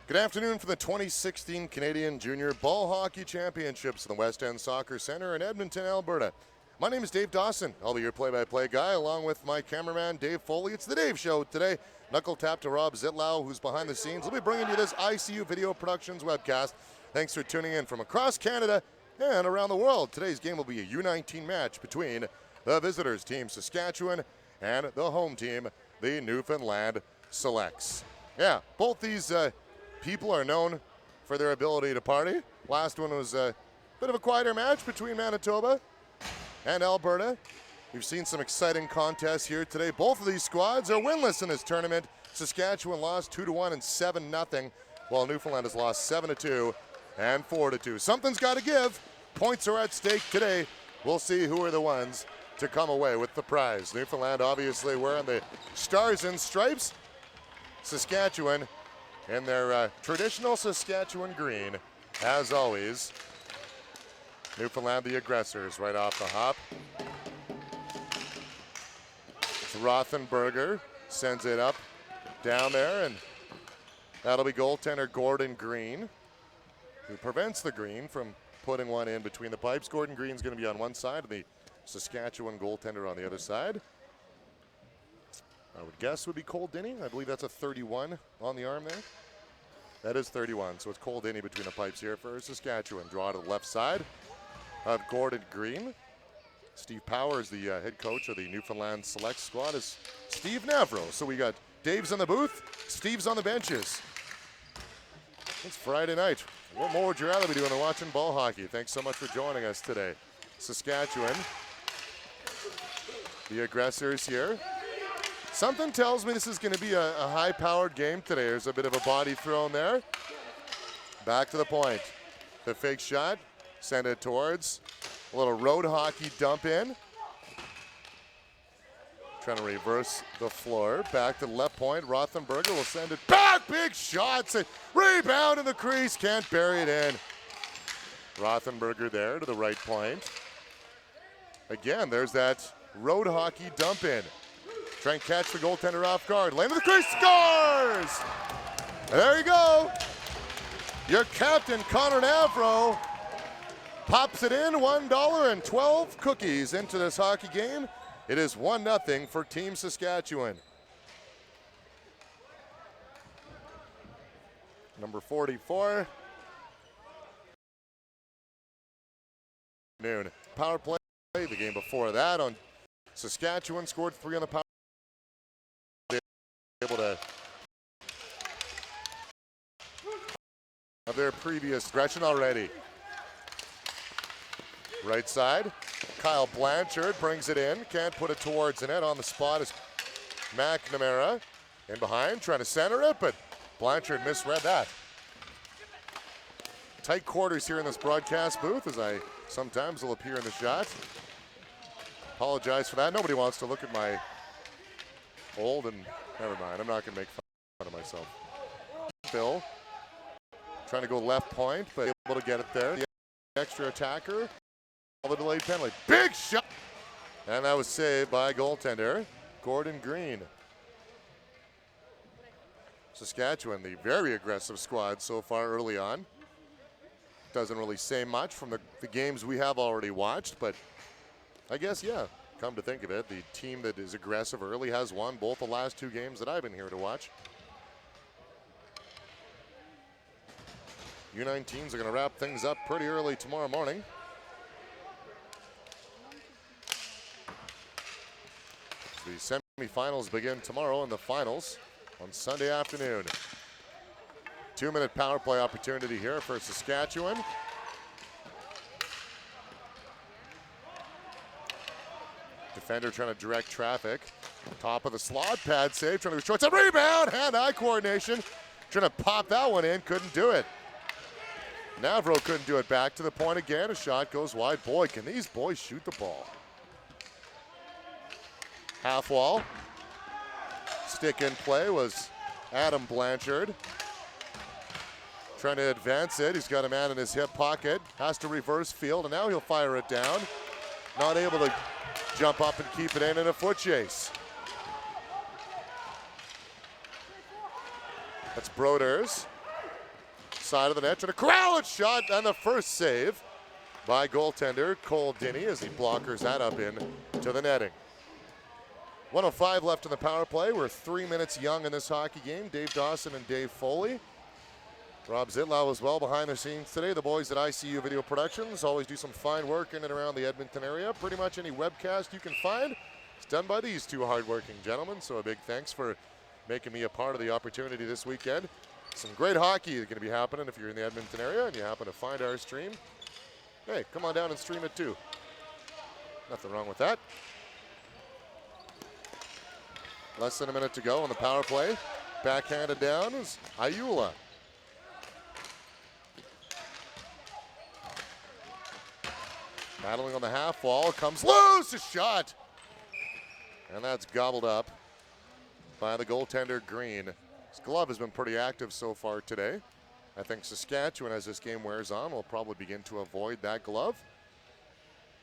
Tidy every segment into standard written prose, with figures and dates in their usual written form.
Good afternoon for the 2016 Canadian Junior Ball Hockey Championships in the West End Soccer Centre in Edmonton, Alberta. My name is Dave Dawson. I'll be your play-by-play guy along with my cameraman, Dave Foley. It's the Dave Show today. Knuckle tap to Rob Zitlau, who's behind the scenes. We'll be bringing you this ICU Video Productions webcast. Thanks for tuning in from across Canada and around the world. Today's game will be a U-19 match between the visitors team, Saskatchewan, and the home team, the Newfoundland Selects. Yeah, both these people are known for their ability to party. Last one was a bit of a quieter match between Manitoba and Alberta. We've seen some exciting contests here today. Both of these squads are winless in this tournament. Saskatchewan lost 2-1 and 7-0, while Newfoundland has lost 7-2 and 4-2. Something's got to give. Points are at stake today. We'll see who are the ones to come away with the prize. Newfoundland obviously wearing the stars and stripes. Saskatchewan in their traditional Saskatchewan green, as always. Newfoundland the aggressors right off the hop. Rothenberger sends it up down there, and that'll be goaltender Gordon Green, who prevents the Green from putting one in between the pipes. Gordon Green's going to be on one side, and the Saskatchewan goaltender on the other side. I would guess would be Cole Dinny. I believe that's a 31 on the arm there. That is 31, so it's Cole Dinny between the pipes here for Saskatchewan. Draw to the left side of Gordon Green. Steve Powers, the head coach of the Newfoundland Select squad, is Steve Navro. So we got Dave's in the booth, Steve's on the benches. It's Friday night. What more would you rather be doing than watching ball hockey? Thanks so much for joining us today. Saskatchewan, the aggressors here. Something tells me this is going to be a high-powered game today. There's a bit of a body thrown there. Back to the point. The fake shot, send it towards. A little road hockey dump in. Trying to reverse the floor. Back to the left point. Rothenberger will send it back. Big shots. Rebound in the crease. Can't bury it in. Rothenberger there to the right point. Again, there's that road hockey dump in. Try and catch the goaltender off guard. Land of the crease, scores! And there you go. Your captain, Connor Navro, pops it in. $1 and 12 cookies into this hockey game. It is 1-0 for Team Saskatchewan. Number 44. Noon. Power play. The game before that on Saskatchewan scored 3 on the power. Able to of their previous aggression already. Right side, Kyle Blanchard brings it in, can't put it towards the net. On the spot is McNamara in behind, trying to center it, but Blanchard misread that. Tight quarters here in this broadcast booth, as I sometimes will appear in the shot. Apologize for that. Nobody wants to look at my old and never mind. I'm not going to make fun of myself. Bill trying to go left point, but able to get it there. The extra attacker. All the delayed penalty. Big shot! And that was saved by goaltender Gordon Green. Saskatchewan, the very aggressive squad so far early on. Doesn't really say much from the games we have already watched, but I guess, yeah, come to think of it, the team that is aggressive early has won both the last 2 games that I've been here to watch. U-19s are going to wrap things up pretty early tomorrow morning. The semifinals begin tomorrow and the finals on Sunday afternoon. 2-minute power play opportunity here for Saskatchewan. Defender trying to direct traffic. Top of the slot, pad save, trying to be short. It's a rebound, hand-eye coordination. Trying to pop that one in, couldn't do it. Navro couldn't do it. Back to the point again. A shot goes wide. Boy, can these boys shoot the ball. Half wall. Stick in play was Adam Blanchard. Trying to advance it. He's got a man in his hip pocket. Has to reverse field, and now he'll fire it down. Not able to jump up and keep it in a foot chase. That's Broders. side of the net, trying to corral it, shot, and the first save by goaltender Cole Dinny as he blockers that up in to the netting. 1:05 left in the power play. We're 3 minutes young in this hockey game. Dave Dawson and Dave Foley. Rob Zitlau as well behind the scenes today. The boys at ICU Video Productions always do some fine work in and around the Edmonton area. Pretty much any webcast you can find, it's done by these two hardworking gentlemen. So a big thanks for making me a part of the opportunity this weekend. Some great hockey is going to be happening if you're in the Edmonton area and you happen to find our stream. Hey, come on down and stream it too. Nothing wrong with that. Less than a minute to go on the power play. Backhanded down is Ayula. Battling on the half wall, comes loose, a shot. And that's gobbled up by the goaltender Green. His glove has been pretty active so far today. I think Saskatchewan, as this game wears on, will probably begin to avoid that glove.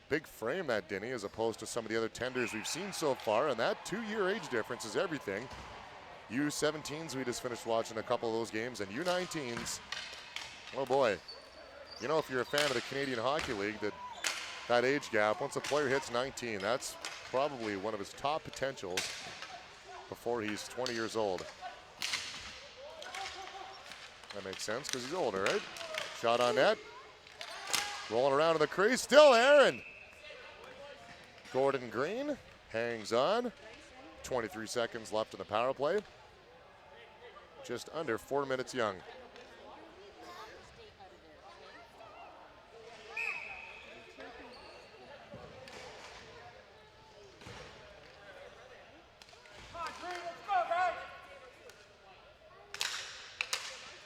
Big frame, that Dinny, as opposed to some of the other tenders we've seen so far, and that 2-year age difference is everything. U-17s, we just finished watching a couple of those games, and U-19s, oh boy. You know, if you're a fan of the Canadian Hockey League, that age gap, once a player hits 19, that's probably one of his top potentials before he's 20 years old. That makes sense because he's older, right? Shot on net. Rolling around in the crease, still Aaron. Gordon Green hangs on. 23 seconds left in the power play. Just under 4 minutes young.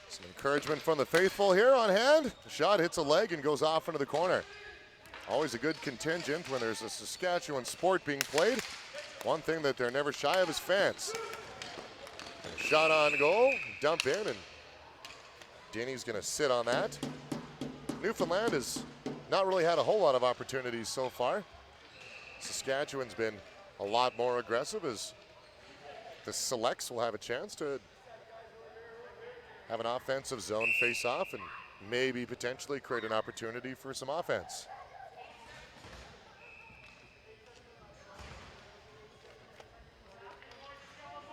Some encouragement from the faithful here on hand. The shot hits a leg and goes off into the corner. Always a good contingent when there's a Saskatchewan sport being played. One thing that they're never shy of is fans. And shot on goal, dump in, and Dinny's gonna sit on that. Newfoundland has not really had a whole lot of opportunities so far. Saskatchewan's been a lot more aggressive as the selects will have a chance to have an offensive zone face-off and maybe potentially create an opportunity for some offense.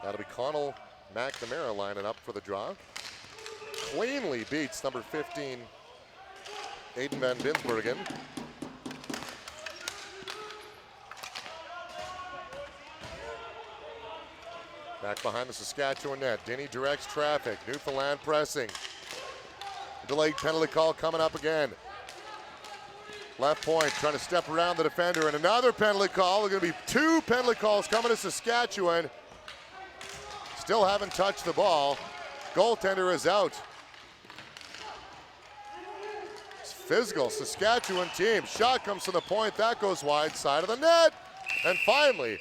That'll be Connell McNamara lining up for the draw. Cleanly beats number 15, Aiden Van Binsbergen. Back behind the Saskatchewan net. Dinny directs traffic. Newfoundland pressing. Delayed penalty call coming up again. Left point trying to step around the defender, and another penalty call. There's going to be 2 penalty calls coming to Saskatchewan. Still haven't touched the ball. Goaltender is out. It's physical Saskatchewan team. Shot comes to the point. That goes wide side of the net. And finally,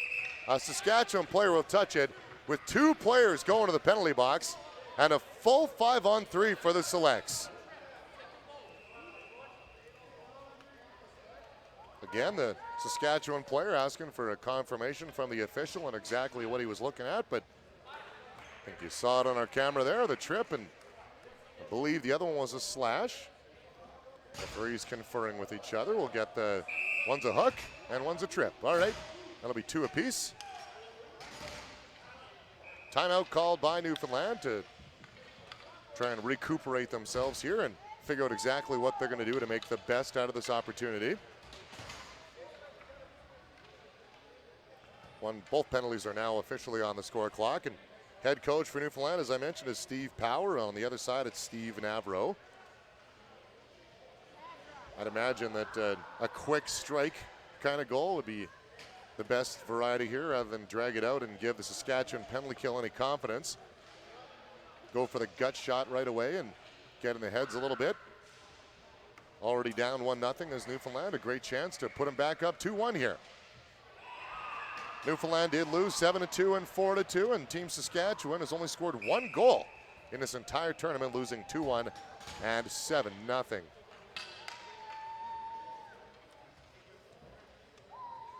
a Saskatchewan player will touch it, with 2 players going to the penalty box and a full 5-on-3 for the selects. Again, the Saskatchewan player asking for a confirmation from the official on exactly what he was looking at, but I think you saw it on our camera there, the trip, and I believe the other one was a slash. Referees conferring with each other. We'll get one's a hook and one's a trip. All right, that'll be 2 apiece. Timeout called by Newfoundland to try and recuperate themselves here and figure out exactly what they're going to do to make the best out of this opportunity. Both penalties are now officially on the score clock, and head coach for Newfoundland, as I mentioned, is Steve Power. On the other side, it's Steve Navro. I'd imagine that a quick strike kind of goal would be the best variety here, rather than drag it out and give the Saskatchewan penalty kill any confidence. Go for the gut shot right away and get in the heads a little bit. Already down 1-0 as Newfoundland. A great chance to put them back up 2-1 here. Newfoundland did lose 7-2 and 4-2, and Team Saskatchewan has only scored 1 goal in this entire tournament, losing 2-1 and 7-0.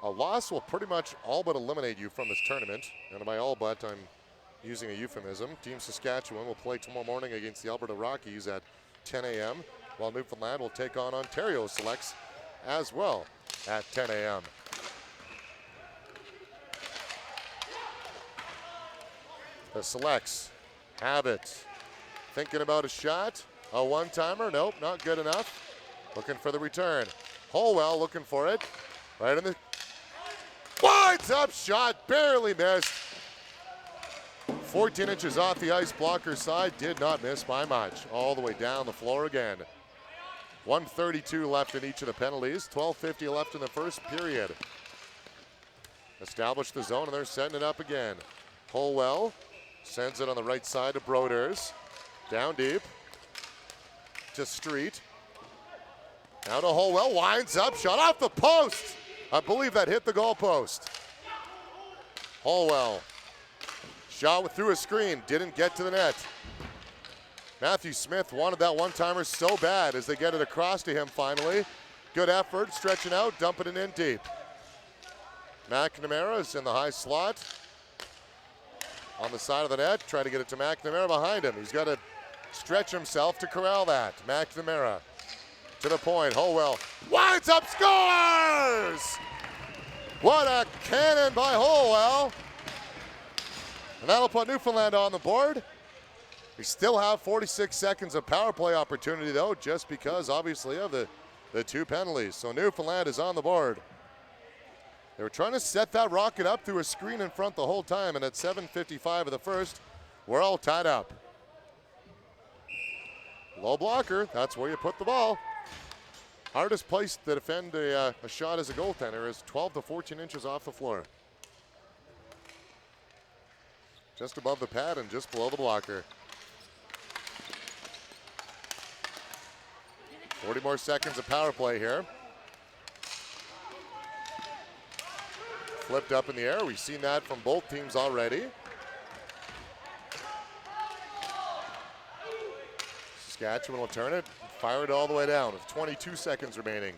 A loss will pretty much all but eliminate you from this tournament. And by all but, I'm using a euphemism. Team Saskatchewan will play tomorrow morning against the Alberta Rockies at 10 a.m., while Newfoundland will take on Ontario Selects as well at 10 a.m. The Selects have it. Thinking about a shot. A one-timer. Nope, not good enough. Looking for the return. Holwell looking for it. Right in the... Winds up shot. Barely missed. 14 inches off the ice blocker side. Did not miss by much. All the way down the floor again. 1:32 left in each of the penalties. 12:50 left in the first period. Establish the zone, and they're setting it up again. Holwell sends it on the right side to Broders. Down deep to Street. Now to Holwell. Winds up. Shot off the post. I believe that hit the goal post. Holwell. Shot through a screen. Didn't get to the net. Matthew Smith wanted that one-timer so bad as they get it across to him finally. Good effort, stretching out, dumping it in deep. McNamara is in the high slot. On the side of the net, try to get it to McNamara behind him. He's got to stretch himself to corral that. McNamara to the point. Holwell winds up, scores! What a cannon by Holwell. And that'll put Newfoundland on the board. We still have 46 seconds of power play opportunity, though, just because, obviously, of the two penalties. So Newfoundland is on the board. They were trying to set that rocket up through a screen in front the whole time, and at 7:55 of the first, we're all tied up. Low blocker, that's where you put the ball. Hardest place to defend a shot as a goaltender is 12 to 14 inches off the floor. Just above the pad and just below the blocker. 40 more seconds of power play here. Flipped up in the air. We've seen that from both teams already. Saskatchewan will turn it, fire it all the way down with 22 seconds remaining.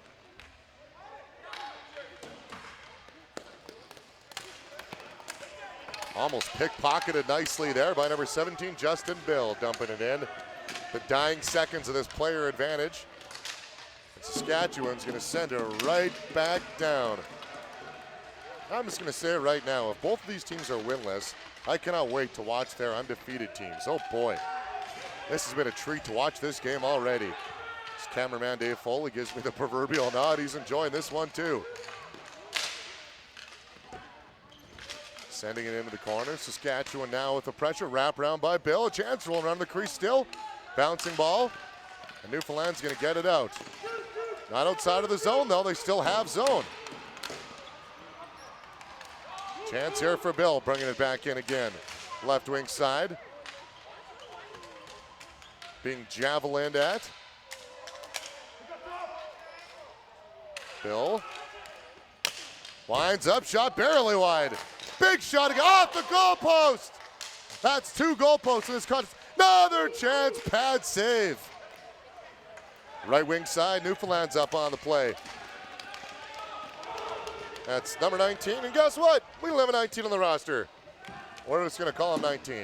Almost pickpocketed nicely there by number 17, Justin Bill, dumping it in. The dying seconds of this player advantage. Saskatchewan's going to send her right back down. I'm just going to say it right now. If both of these teams are winless, I cannot wait to watch their undefeated teams. Oh boy, this has been a treat to watch this game already. This cameraman Dave Foley gives me the proverbial nod. He's enjoying this one too. Sending it into the corner. Saskatchewan now with the pressure. Wrap around by Bill. A chance rolling around the crease still. Bouncing ball. And Newfoundland's going to get it out. Not outside of the zone, though. They still have zone. Chance here for Bill, bringing it back in again. Left wing side. Being javelined at. Bill. Winds up, shot barely wide. Big shot off the goalpost. That's two goalposts in this contest. Another chance, pad save. Right wing side, Newfoundland's up on the play. That's number 19, and guess what? We only have a 19 on the roster. We're just going to call him 19.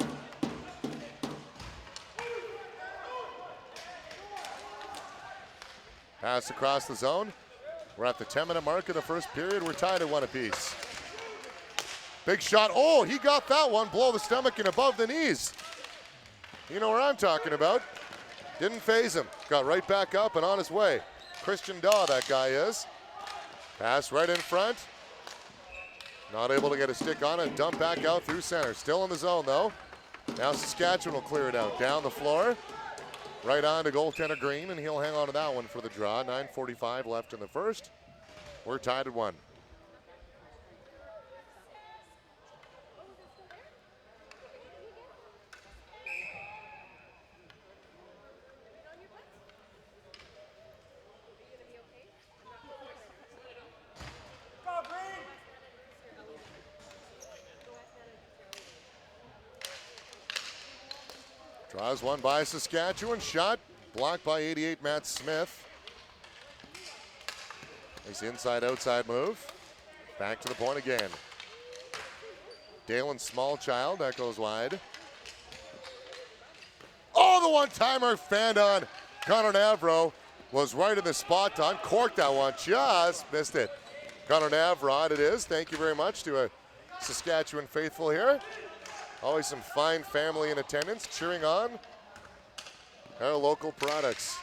Pass across the zone. We're at the 10-minute mark of the first period. We're tied at 1 apiece. Big shot. Oh, he got that one below the stomach and above the knees. You know what I'm talking about. Didn't phase him. Got right back up and on his way. Christian Daw, that guy is. Pass right in front. Not able to get a stick on it. Dump back out through center. Still in the zone, though. Now Saskatchewan will clear it out. Down the floor. Right on to goaltender Green, and he'll hang on to that one for the draw. 9:45 left in the first. We're tied at 1. Draws one by Saskatchewan. Shot blocked by 88 Matt Smith. Nice inside-outside move. Back to the point again. Dalen Smallchild, that goes wide. Oh, the one-timer fanned on Connor Navro was right in the spot to uncork that one, just missed it. Connor Navrod it is. Thank you very much to a Saskatchewan faithful here. Always some fine family in attendance cheering on our local products.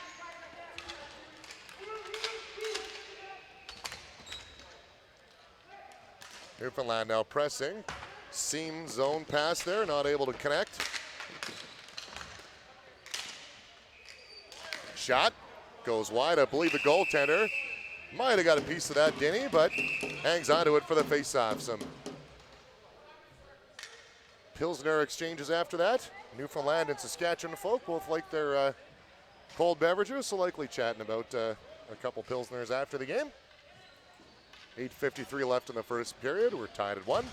Newfoundland now pressing. Seam zone pass there, not able to connect. Shot goes wide. I believe the goaltender might have got a piece of that, Denny, but hangs onto it for the face-off. Some Pilsner exchanges after that. Newfoundland and Saskatchewan folk both like their cold beverages, so likely chatting about a couple Pilsners after the game. 8:53 left in the first period. We're tied at 1.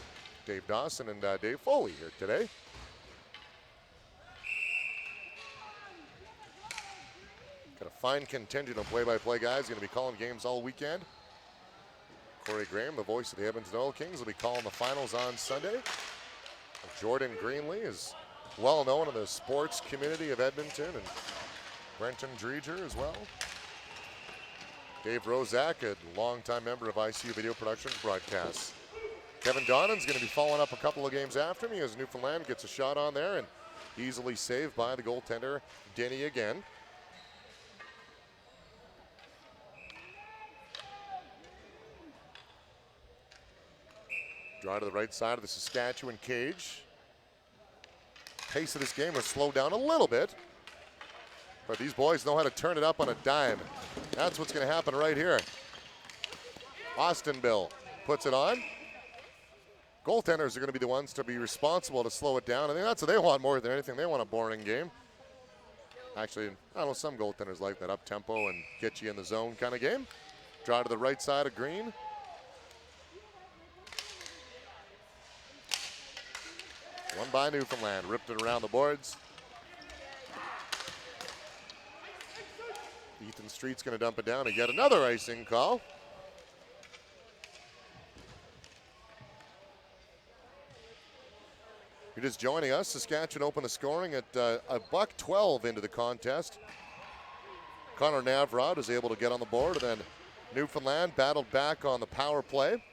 Dave Dawson and Dave Foley here today. Got a fine contingent of play-by-play guys going to be calling games all weekend. Corey Graham, the voice of the Edmonton Oil Kings, will be calling the finals on Sunday. Jordan Greenlee is well known in the sports community of Edmonton, and Brenton Dreger as well. Dave Rozak, a longtime member of ICU Video Production broadcasts. Kevin Donnan's going to be following up a couple of games after me as Newfoundland gets a shot on there and easily saved by the goaltender, Denny again. Draw to the right side of the Saskatchewan cage. Pace of this game will slow down a little bit, but these boys know how to turn it up on a dime. That's what's going to happen right here. Austin Bill puts it on. Goaltenders are going to be the ones to be responsible to slow it down. I think that's what they want more than anything. They want a boring game. Actually, I know some goaltenders like that up-tempo and get you in the zone kind of game. Draw to the right side of Green. One by Newfoundland, ripped it around the boards. Ethan Street's going to dump it down and get another icing call. You're just joining us. Saskatchewan opened the scoring at $1:12 into the contest. Connor Navrod was able to get on the board, and then Newfoundland battled back on the power play.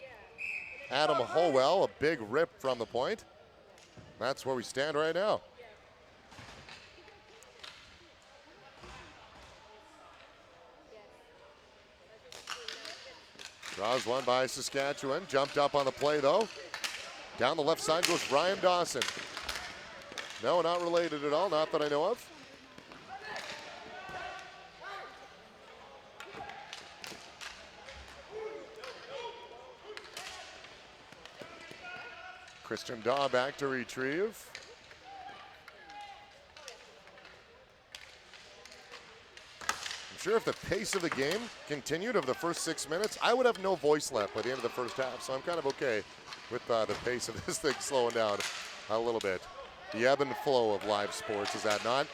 Adam Howell, a big rip from the point. That's where we stand right now. Draws one by Saskatchewan. Jumped up on the play, though. Down the left side goes Ryan Dawson. No, not related at all, not that I know of. Christian Daw back to retrieve. I'm sure if the pace of the game continued over the first 6 minutes, I would have no voice left by the end of the first half, so I'm kind of okay with the pace of this thing slowing down a little bit. The ebb and flow of live sports, is that not?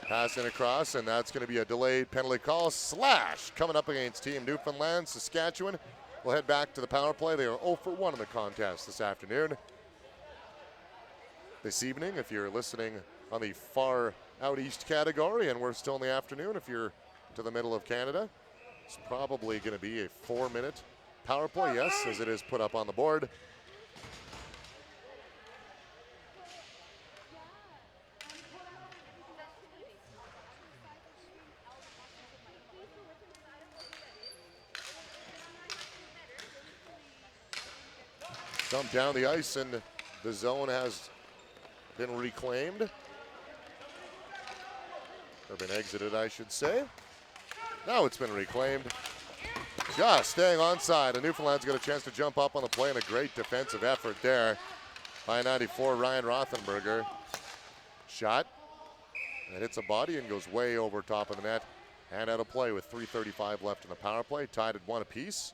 Passing across, and that's going to be a delayed penalty call. Slash coming up against Team Newfoundland. Saskatchewan will head back to the power play. They are 0 for 1 in the contest this afternoon. This evening, if you're listening on the far out east category, and we're still in the afternoon, if you're to the middle of Canada, it's probably going to be a 4-minute power play, yes, as it is put up on the board. Dumped down the ice, and the zone has been reclaimed. Or been exited, I should say. Now it's been reclaimed. Just staying onside, and Newfoundland's got a chance to jump up on the play, and a great defensive effort there by 94 Ryan Rothenberger. Shot, and hits a body and goes way over top of the net. And out of play with 3:35 left in the power play, tied at 1 apiece.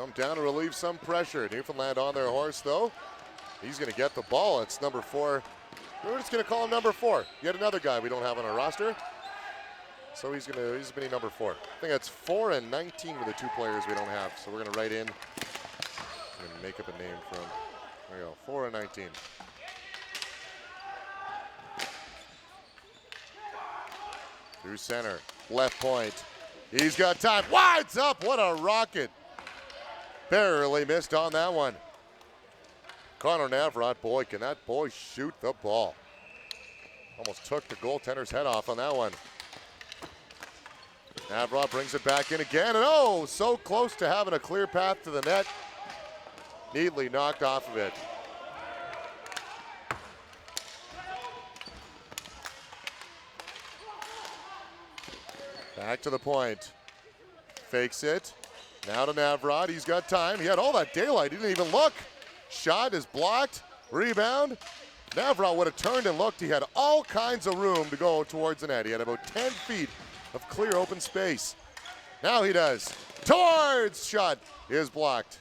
come down to relieve some pressure. Newfoundland on their horse, though. He's going to get the ball. It's number 4. We're just going to call him number 4. Yet another guy we don't have on our roster. So he's going to be number 4. I think that's 4 and 19 with the 2 players we don't have. So we're going to write in and make up a name from. There we go. 4 and 19. Through center, left point. He's got time. Wides up. What a rocket. Barely missed on that one. Connor Navrot, boy, can that boy shoot the ball. Almost took the goaltender's head off on that one. Navrot brings it back in again, and oh, so close to having a clear path to the net. Neatly knocked off of it. Back to the point. Fakes it. Now to Navrot. He's got time. He had all that daylight. He didn't even look. Shot is blocked. Rebound. Navrot would have turned and looked. He had all kinds of room to go towards the net. He had about 10 feet of clear open space. Now he does. Towards. Shot is blocked.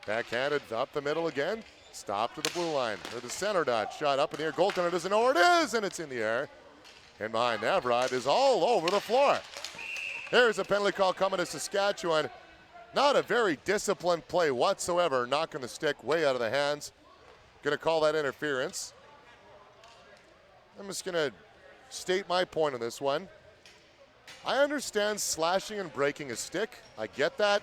Backhanded up the middle again. Stop to the blue line. Or the center dot. Shot up in the air. Goaltender doesn't know where it is, and it's in the air. And behind Navrot is all over the floor. There's a penalty call coming to Saskatchewan. Not a very disciplined play whatsoever. Knocking the stick way out of the hands. Going to call that interference. I'm just going to state my point on this one. I understand slashing and breaking a stick. I get that.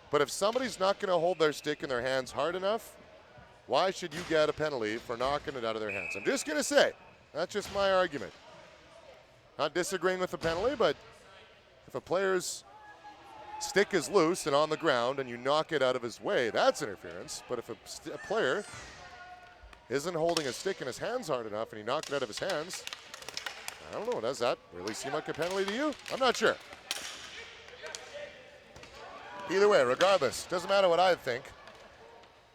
But if somebody's not going to hold their stick in their hands hard enough, why should you get a penalty for knocking it out of their hands? I'm just going to say. That's just my argument. Not disagreeing with the penalty, but if a player's stick is loose and on the ground and you knock it out of his way, that's interference. But if a player isn't holding a stick in his hands hard enough and he knocked it out of his hands, I don't know, does that really seem like a penalty to you? I'm not sure. Either way, regardless, doesn't matter what I think.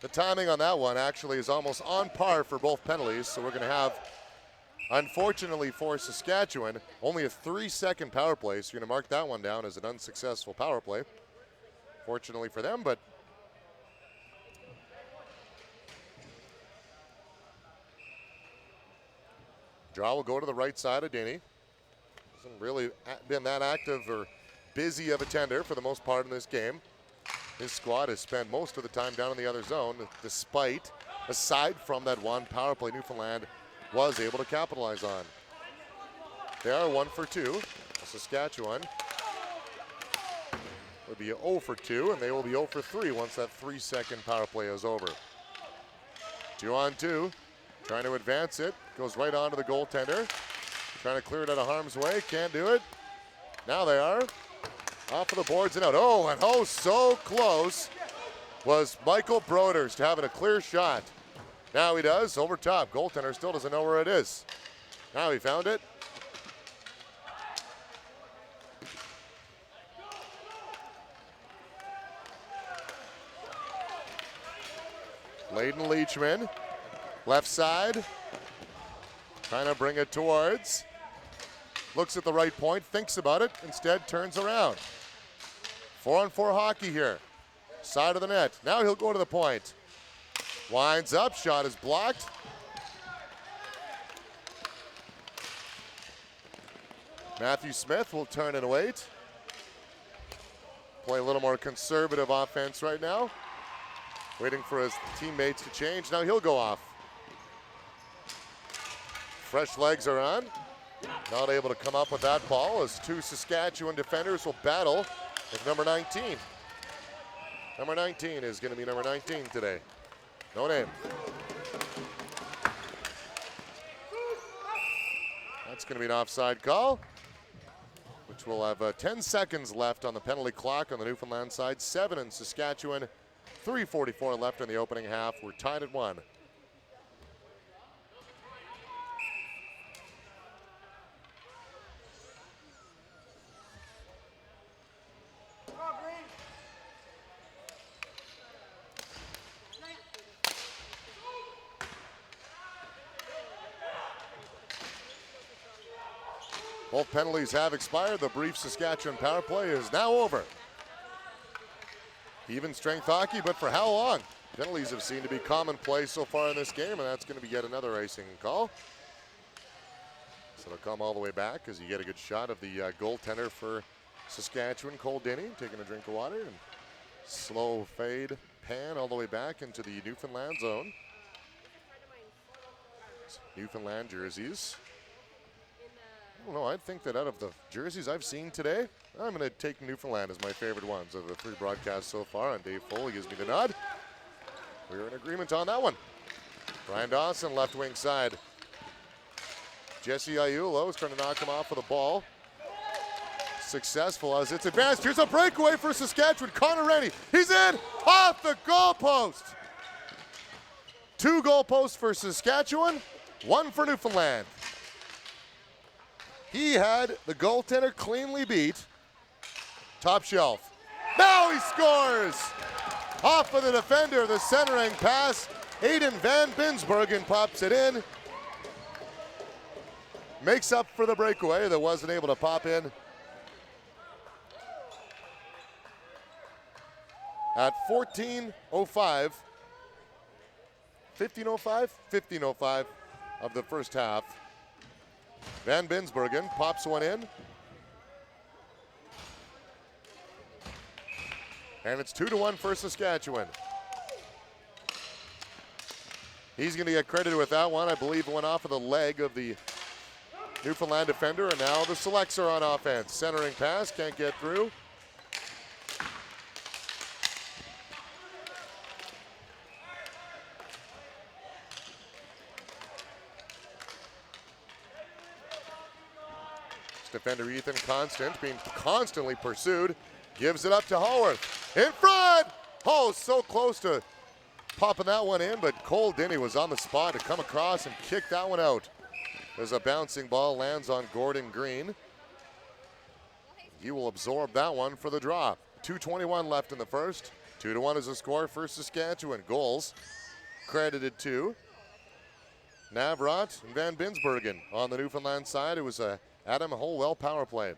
The timing on that one actually is almost on par for both penalties, so we're going to have, unfortunately for Saskatchewan, only a 3-second power play, so you're going to mark that one down as an unsuccessful power play. Fortunately for them, but draw will go to the right side of Denny. Hasn't really been that active or busy of a tender for the most part in this game. His squad has spent most of the time down in the other zone, despite, aside from that one power play Newfoundland was able to capitalize on. They are 1 for 2. Saskatchewan would be 0 for 2, and they will be 0 for 3 once that 3-second power play is over. 2 on 2, trying to advance it, goes right onto the goaltender, trying to clear it out of harm's way, can't do it. Now they are off of the boards and out. Oh, and oh, so close was Michael Broders to having a clear shot. Now he does, over top. Goaltender still doesn't know where it is. Now he found it. Layden Leachman, left side, trying to bring it towards. Looks at the right point, thinks about it, instead turns around. 4-on-4 hockey here. Side of the net. Now he'll go to the point. Winds up, shot is blocked. Matthew Smith will turn and wait. Play a little more conservative offense right now. Waiting for his teammates to change. Now he'll go off. Fresh legs are on. Not able to come up with that ball as 2 Saskatchewan defenders will battle with number 19. Number 19 is going to be number 19 today. No name. That's going to be an offside call, which will have 10 seconds left on the penalty clock on the Newfoundland side. 7 in Saskatchewan, 3:44 left in the opening half. We're tied at 1. Both penalties have expired. The brief Saskatchewan power play is now over. Even strength hockey, but for how long? Penalties have seemed to be commonplace so far in this game, and that's going to be yet another icing call. So it'll come all the way back as you get a good shot of the goaltender for Saskatchewan, Cole Denny, taking a drink of water, and slow fade pan all the way back into the Newfoundland zone. Newfoundland jerseys. I don't know, I think that out of the jerseys I've seen today, I'm going to take Newfoundland as my favorite ones of the 3 broadcasts so far, and Dave Foley gives me the nod. We're in agreement on that one. Brian Dawson, left wing side. Jesse Aiulo is trying to knock him off with a ball. Successful as it's advanced. Here's a breakaway for Saskatchewan. Connor Rennie, he's in, off the goalpost. 2 goalposts for Saskatchewan, 1 for Newfoundland. He had the goaltender cleanly beat. Top shelf. Now he scores! Off of the defender, the centering pass. Aiden Van Binsbergen pops it in. Makes up for the breakaway that wasn't able to pop in. At 14:05. 15:05 of the first half. Van Binsbergen pops one in. And it's 2-1 for Saskatchewan. He's going to get credited with that one. I believe it went off of the leg of the Newfoundland defender, and now the Selects are on offense. Centering pass, can't get through. Defender Ethan Constant being constantly pursued. Gives it up to Haworth. In front! Oh, so close to popping that one in, but Cole Denny was on the spot to come across and kick that one out. There's a bouncing ball, lands on Gordon Green. He will absorb that one for the draw. 2:21 left in the first. 2-1 is the score for Saskatchewan. Goals credited to Navrot and Van Binsbergen. On the Newfoundland side, it was a Adam Holwell power play.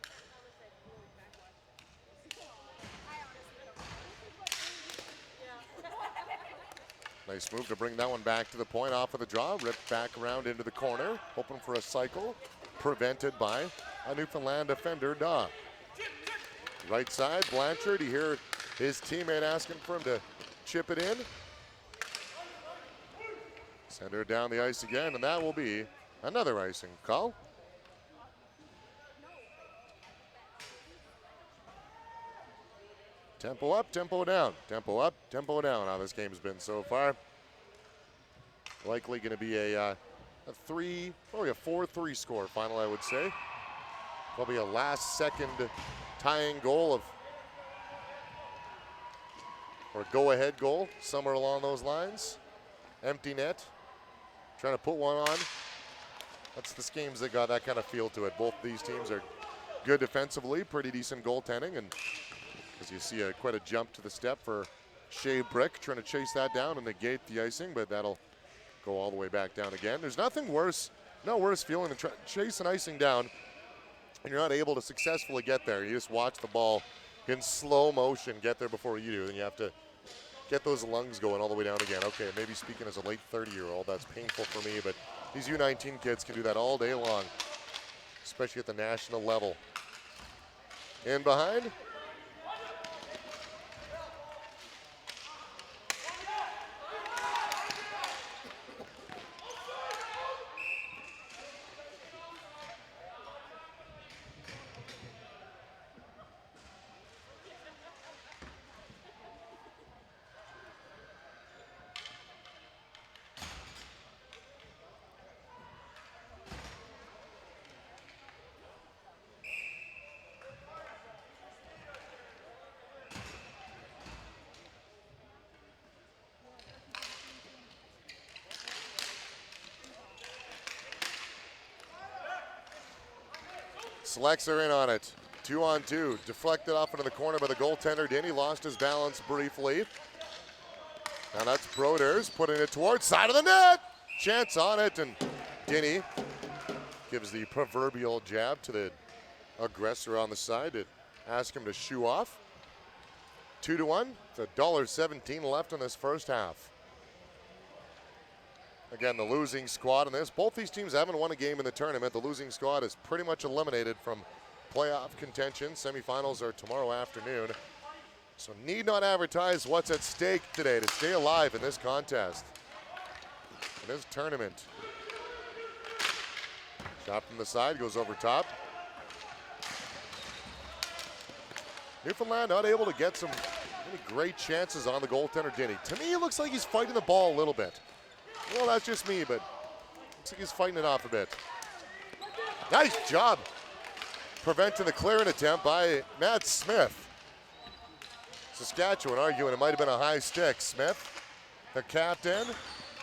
Nice move to bring that one back to the point off of the draw. Ripped back around into the corner. Hoping for a cycle. Prevented by a Newfoundland defender, Daw. Right side, Blanchard. You hear his teammate asking for him to chip it in. Send her down the ice again, and that will be another icing call. Tempo up, tempo down. Tempo up, tempo down. How this game's been so far. Likely going to be a 4-3 score final, I would say. Probably a last second tying goal or go-ahead goal, somewhere along those lines. Empty net. Trying to put one on. That's the schemes that got that kind of feel to it. Both these teams are good defensively, pretty decent goaltending, and as you see quite a jump to the step for Shea Brick, trying to chase that down and negate the icing, but that'll go all the way back down again. There's nothing worse, no worse feeling than chase an icing down and you're not able to successfully get there. You just watch the ball in slow motion get there before you do, and you have to get those lungs going all the way down again. Okay, maybe speaking as a late 30-year-old, that's painful for me, but these U-19 kids can do that all day long, especially at the national level. In behind. Selects are in on it. 2-on-2. Deflected off into the corner by the goaltender. Denny lost his balance briefly. Now that's Broders putting it towards side of the net. Chance on it, and Denny gives the proverbial jab to the aggressor on the side to ask him to shoo off. 2-1 It's $1.17 left in this first half. Again, the losing squad in this. Both these teams haven't won a game in the tournament. The losing squad is pretty much eliminated from playoff contention. Semifinals are tomorrow afternoon. So need not advertise what's at stake today to stay alive in this contest, in this tournament. Shot from the side, goes over top. Newfoundland not able to get some really great chances on the goaltender, Denny. To me, it looks like he's fighting the ball a little bit. Well, that's just me, but looks like he's fighting it off a bit. Nice job preventing the clearing attempt by Matt Smith. Saskatchewan arguing it might have been a high stick. Smith, the captain,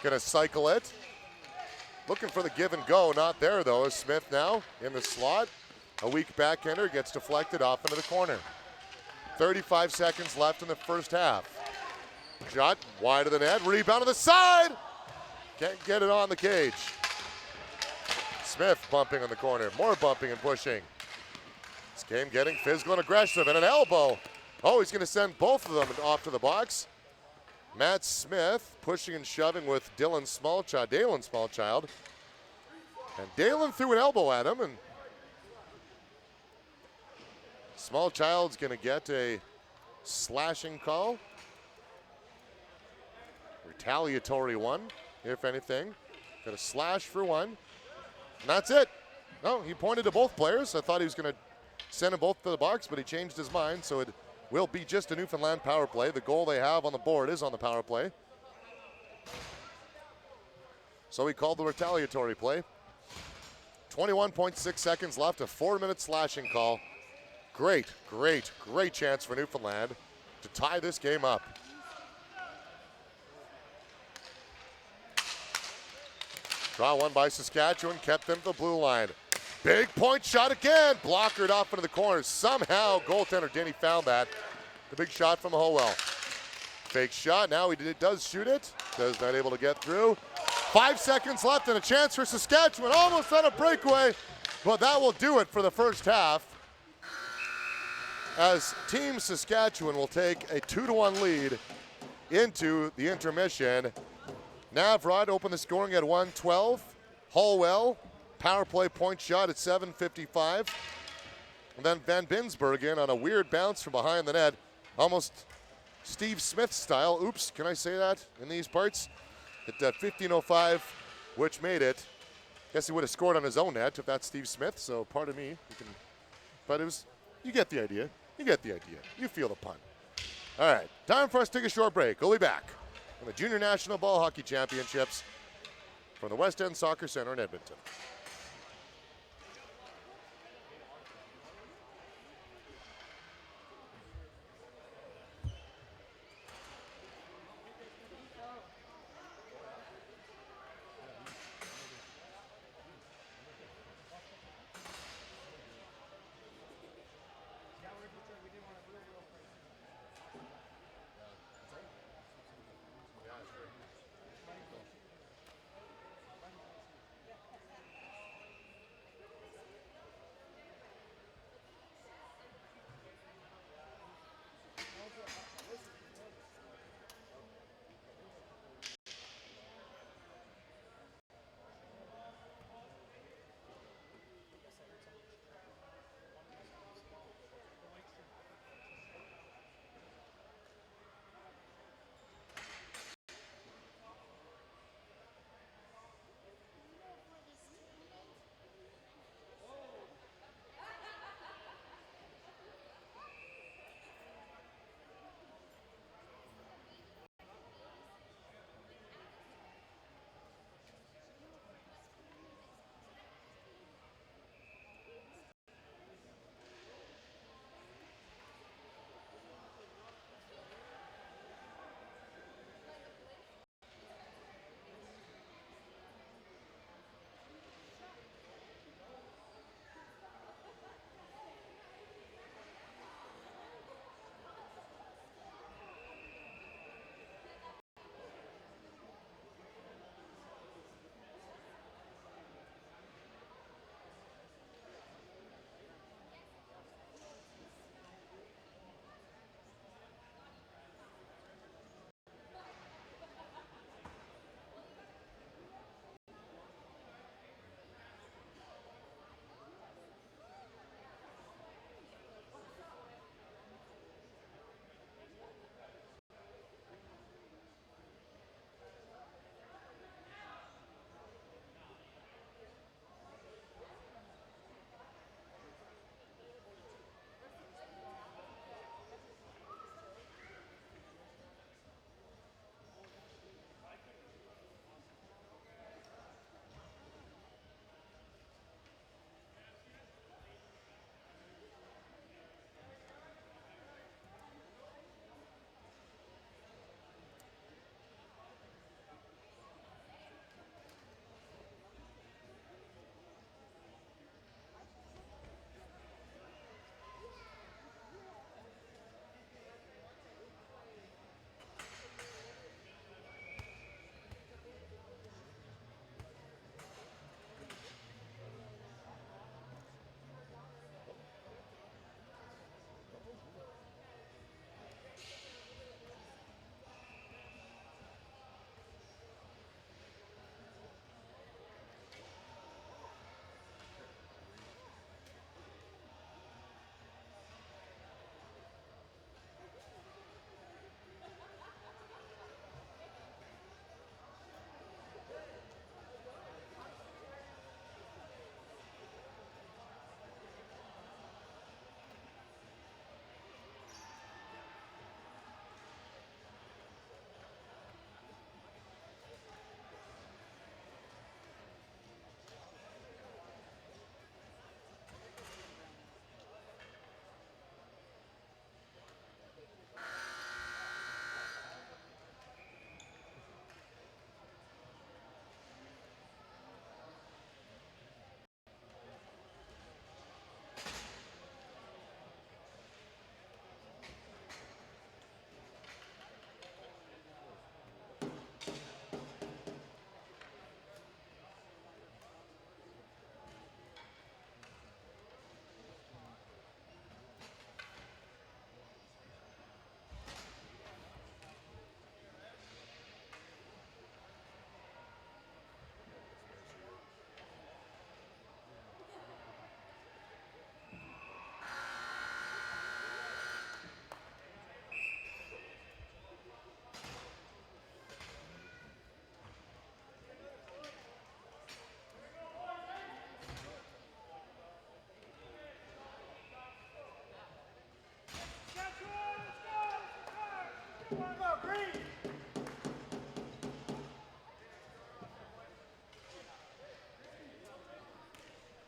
gonna cycle it. Looking for the give and go, not there though. Is Smith now in the slot. A weak backhander gets deflected off into the corner. 35 seconds left in the first half. Shot wide of the net, rebound to the side. Can't get it on the cage. Smith bumping on the corner, more bumping and pushing. This game getting physical and aggressive, and an elbow. Oh, he's gonna send both of them off to the box. Matt Smith pushing and shoving with Dalen Smallchild. And Dalen threw an elbow at him, and Smallchild's gonna get a slashing call. Retaliatory one, if anything. Got a slash for one. And that's it. No, he pointed to both players. I thought he was gonna send them both to the box, but he changed his mind, so it will be just a Newfoundland power play. The goal they have on the board is on the power play. So he called the retaliatory play. 21.6 seconds left, a 4-minute slashing call. Great chance for Newfoundland to tie this game up. Draw one by Saskatchewan, kept them to the blue line. Big point shot again, blockered off into the corner. Somehow goaltender Denny found that. The big shot from Howell. Fake shot, now he does shoot it. Does not able to get through. 5 seconds left and a chance for Saskatchewan, almost on a breakaway, but that will do it for the first half. As Team Saskatchewan will take a 2-1 lead into the intermission. Navrod opened the scoring at 1:12. Hallwell, power play point shot at 7:55. And then Van Binsbergen on a weird bounce from behind the net. Almost Steve Smith style. Oops, can I say that in these parts? At 15:05, which made it. Guess he would have scored on his own net if that's Steve Smith, so pardon me. But it was, you get the idea. You get the idea. You feel the pun. All right, time for us to take a short break. We'll be back on the Junior National Ball Hockey Championships from the West End Soccer Center in Edmonton.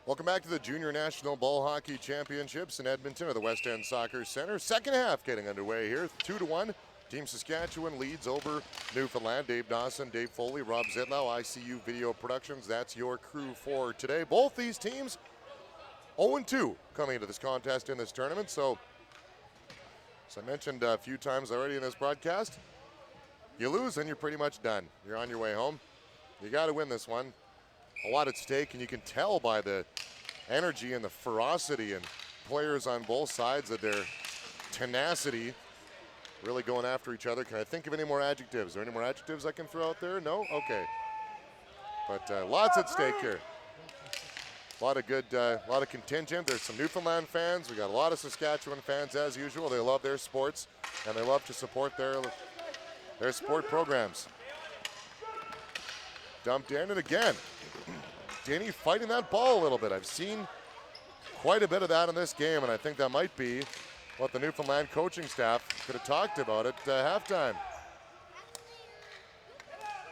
Welcome back to the Junior National Ball Hockey Championships in Edmonton at the West End Soccer Center. Second half getting underway here, 2-1. Team Saskatchewan leads over Newfoundland. Dave Dawson, Dave Foley, Rob Zitlau, ICU Video Productions. That's your crew for today. Both these teams 0-2 coming into this contest in this tournament. So, as I mentioned a few times already in this broadcast, you lose and you're pretty much done. You're on your way home. You got to win this one. A lot at stake, and you can tell by the energy and the ferocity and players on both sides of their tenacity really going after each other. Can I think of any more adjectives? Are there any more adjectives I can throw out there? No? Okay. But lots at stake here. A lot of good, a lot of contingent. There's some Newfoundland fans. We got a lot of Saskatchewan fans as usual. They love their sports, and they love to support their sport programs. Dumped in, and again, Denny fighting that ball a little bit. I've seen quite a bit of that in this game, and I think that might be what the Newfoundland coaching staff could have talked about at halftime.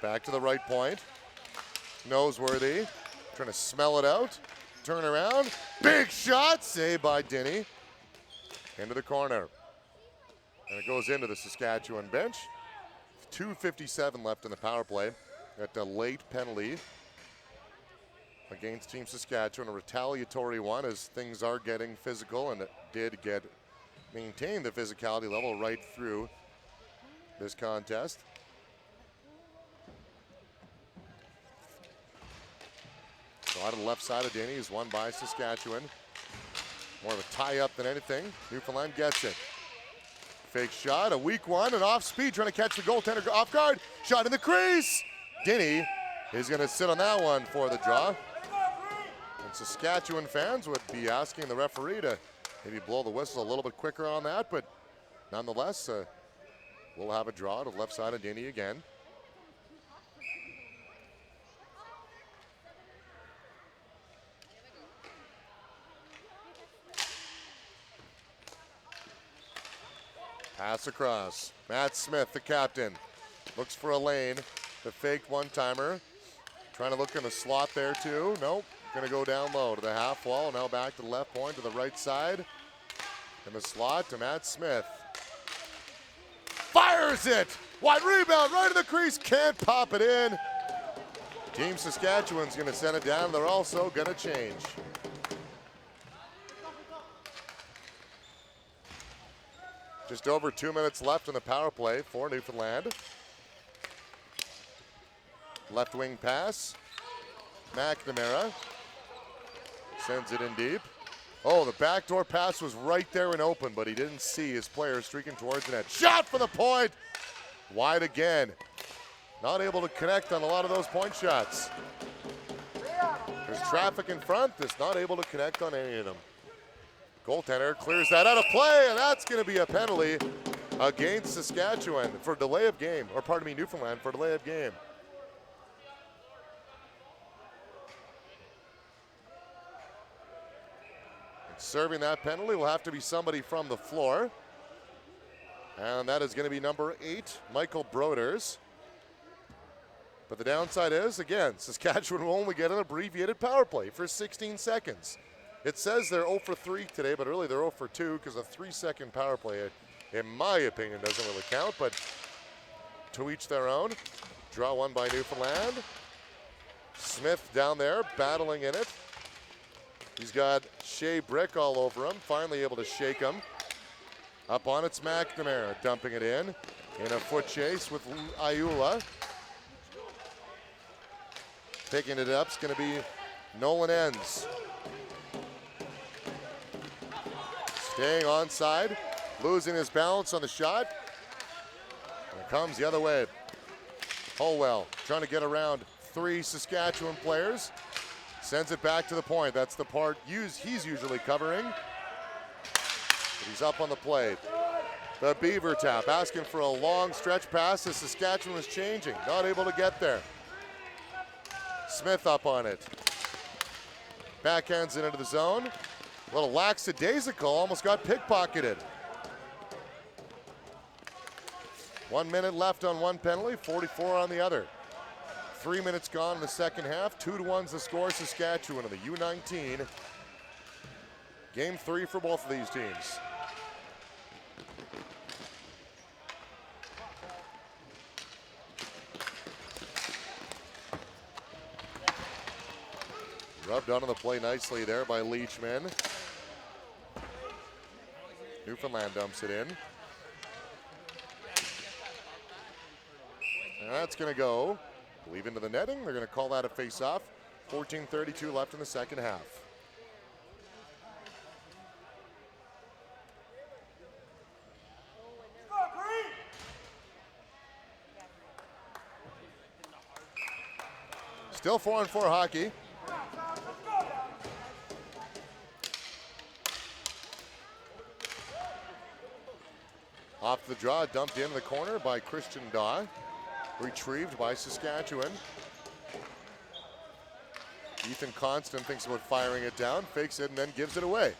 Back to the right point. Noseworthy, trying to smell it out. Turn around, big shot, saved by Denny. Into the corner. And it goes into the Saskatchewan bench. 2:57 left in the power play. At a late penalty against Team Saskatchewan, a retaliatory one, as things are getting physical, and it did maintain the physicality level right through this contest. So out of the left side of Denny is won by Saskatchewan. More of a tie-up than anything. Newfoundland gets it. Fake shot, a weak one, and off speed, trying to catch the goaltender off guard. Shot in the crease. Denny is going to sit on that one for the draw. And Saskatchewan fans would be asking the referee to maybe blow the whistle a little bit quicker on that, but nonetheless, we'll have a draw to the left side of Denny again. Pass across. Matt Smith, the captain, looks for a lane. The faked one-timer. Trying to look in the slot there too. Nope. Going to go down low to the half wall. Now back to the left point to the right side. In the slot to Matt Smith. Fires it! Wide rebound right in the crease. Can't pop it in. Team Saskatchewan's going to send it down. They're also going to change. Just over 2 minutes left in the power play for Newfoundland. Left wing pass. McNamara sends it in deep. Oh, the backdoor pass was right there and open, but he didn't see his player streaking towards the net. Shot for the point. Wide again. Not able to connect on a lot of those point shots. There's traffic in front. Just not able to connect on any of them. Goaltender clears that out of play, and that's going to be a penalty against Saskatchewan for delay of game, or pardon me, Newfoundland for delay of game. Serving that penalty will have to be somebody from the floor. And that is going to be number 8, Michael Broders. But the downside is, again, Saskatchewan will only get an abbreviated power play for 16 seconds. It says they're 0 for 3 today, but really they're 0 for 2 because a 3-second power play, in my opinion, doesn't really count. But to each their own. Draw one by Newfoundland. Smith down there battling in it. He's got Shea Brick all over him, finally able to shake him. Up on it's McNamara, dumping it in a foot chase with Ayula. Picking it up is going to be Nolan Enns. Staying onside, losing his balance on the shot. And it comes the other way. Holwell trying to get around 3 Saskatchewan players. Sends it back to the point. That's the part he's usually covering. But he's up on the plate. The Beaver tap, asking for a long stretch pass as Saskatchewan is changing. Not able to get there. Smith up on it. Backhands it into the zone. A little lackadaisical, almost got pickpocketed. 1 minute left on one penalty, 44 on the other. 3 minutes gone in the second half. 2-1's the score, Saskatchewan in the U-19. Game 3 for both of these teams. Rubbed onto the play nicely there by Leachman. Newfoundland dumps it in. And that's going to go, I believe, into the netting. They're going to call that a face-off. 14:32 left in the second half. Still 4-on-4 hockey. Off the draw, dumped in the corner by Christian Daw. Retrieved by Saskatchewan. Ethan Constant thinks about firing it down, fakes it, and then gives it away.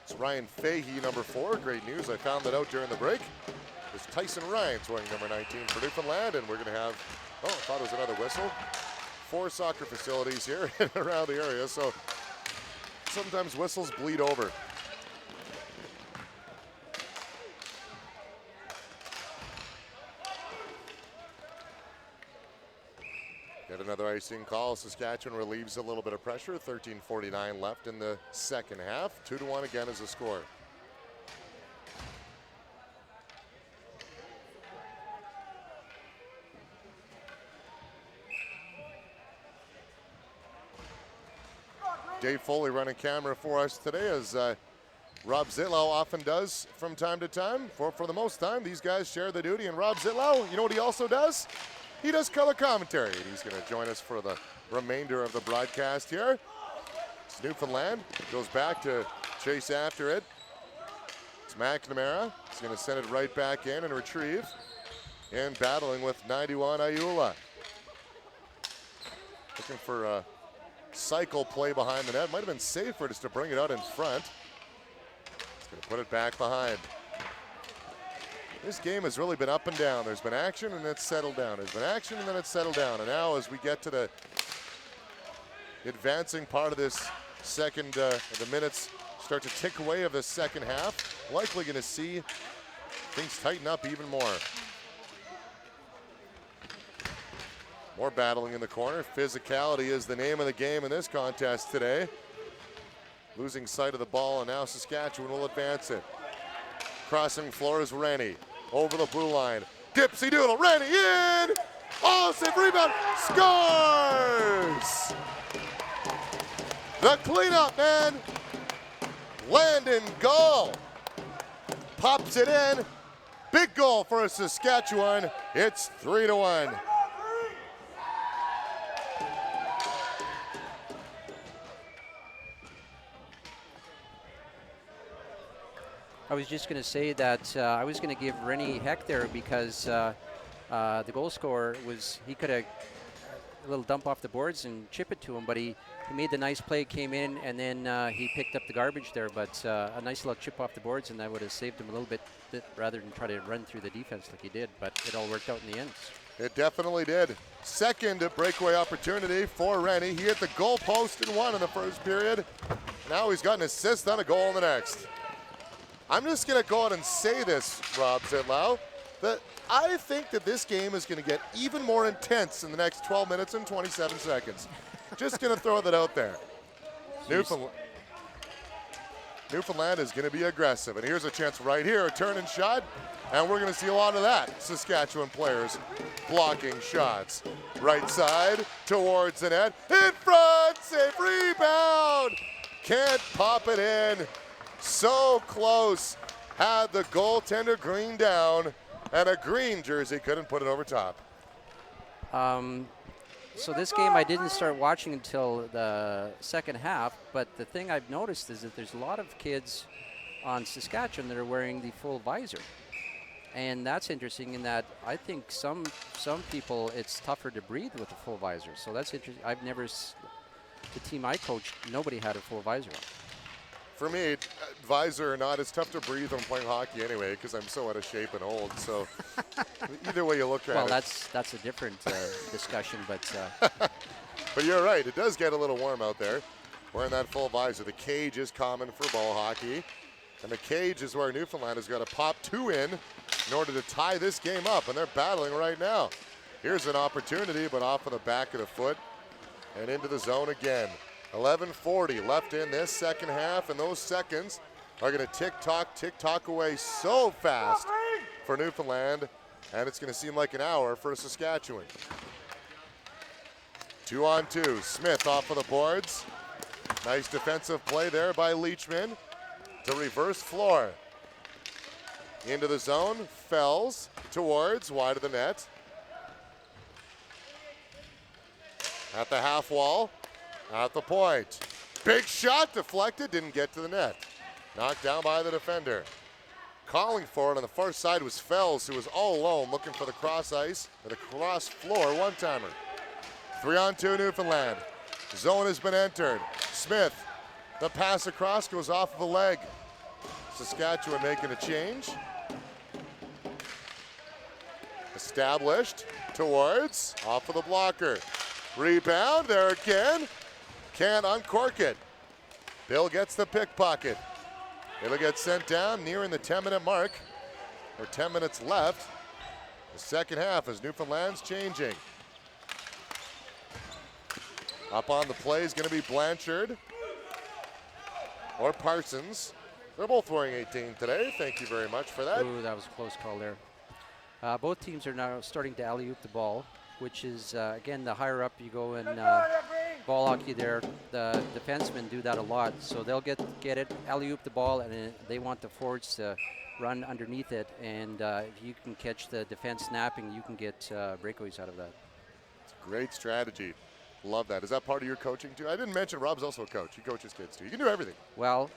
It's Ryan Fahey, number 4. Great news, I found that out during the break. It's Tyson Ryan's wearing number 19 for Newfoundland, and we're going to have, oh, I thought it was another whistle. 4 soccer facilities here around the area, so sometimes whistles bleed over. Get another icing call. Saskatchewan relieves a little bit of pressure. 13:49 left in the second half. 2-1 again is the score. Dave Foley running camera for us today, as Rob Zitlau often does from time to time. For the most time, these guys share the duty. And Rob Zitlau, you know what he also does? He does color commentary. And he's going to join us for the remainder of the broadcast here. It's Newfoundland. Goes back to chase after it. It's McNamara. He's going to send it right back in and retrieve. And battling with 91 Ayula. Looking for a cycle play behind the net. Might have been safer just to bring it out in front. He's going to put it back behind. This game has really been up and down. There's been action and it's settled down. There's been action and then it's settled down. And now as we get to the advancing part of this second, the minutes start to tick away of the second half, likely going to see things tighten up even more. More battling in the corner. Physicality is the name of the game in this contest today. Losing sight of the ball, and now Saskatchewan will advance it. Crossing floor is Rennie. Over the blue line. Dipsy Doodle. Rennie in! Oh, save rebound. Scores! The cleanup man. Landon Gall pops it in. Big goal for Saskatchewan. It's 3-1. I was just going to say that I was going to give Rennie heck there because the goal scorer he could have a little dump off the boards and chip it to him, but he made the nice play, came in, and then he picked up the garbage there. But a nice little chip off the boards, and that would have saved him a little bit rather than try to run through the defense like he did. But it all worked out in the end. It definitely did. Second breakaway opportunity for Rennie. He hit the goal post and won in the first period. Now he's got an assist on a goal in the next. I'm just going to go out and say this, Rob Zitlau, that I think that this game is going to get even more intense in the next 12 minutes and 27 seconds. Just going to throw that out there. Newfoundland is going to be aggressive. And here's a chance right here, a turn and shot. And we're going to see a lot of that. Saskatchewan players blocking shots. Right side towards the net. In front, safe rebound. Can't pop it in. So close. Had the goaltender green down, and a green jersey couldn't put it over top. So this game I didn't start watching until the second half, but the thing I've noticed is that there's a lot of kids on Saskatchewan that are wearing the full visor. And that's interesting in that I think some people, it's tougher to breathe with a full visor. So that's interesting. I've never, the team I coached, nobody had a full visor on. For me, visor or not, it's tough to breathe when I'm playing hockey anyway because I'm so out of shape and old. So either way you look at it. Well, that's a different discussion, but But you're right, it does get a little warm out there. Wearing that full visor. The cage is common for ball hockey. And the cage is where Newfoundland has got to pop 2 in order to tie this game up. And they're battling right now. Here's an opportunity, but off of the back of the foot and into the zone again. 11:40 left in this second half, and those seconds are going to tick-tock away so fast for Newfoundland, and it's going to seem like an hour for Saskatchewan. 2-on-2, Smith off of the boards. Nice defensive play there by Leachman to reverse floor. Into the zone, Fells towards wide of the net. At the half wall, at the point. Big shot deflected, didn't get to the net. Knocked down by the defender. Calling for it on the far side was Fells, who was all alone looking for the cross ice or the cross floor one-timer. 3-on-2 Newfoundland. Zone has been entered. Smith, the pass across goes off of a leg. Saskatchewan making a change. Established towards, off of the blocker. Rebound there again. Can't uncork it. Bill gets the pickpocket. It'll get sent down nearing the 10-minute mark, or 10 minutes left. The second half as Newfoundland's changing. Up on the play is going to be Blanchard or Parsons. They're both wearing 18 today. Thank you very much for that. Ooh, that was a close call there. Both teams are now starting to alley-oop the ball, which is, again, the higher up you go in ball hockey there, the defensemen do that a lot. So they'll get it, alley-oop the ball, and they want the forwards to run underneath it. And if you can catch the defense snapping, you can get breakaways out of that. It's a great strategy. Love that. Is that part of your coaching too? I didn't mention Rob's also a coach. He coaches kids too. You can do everything. Well,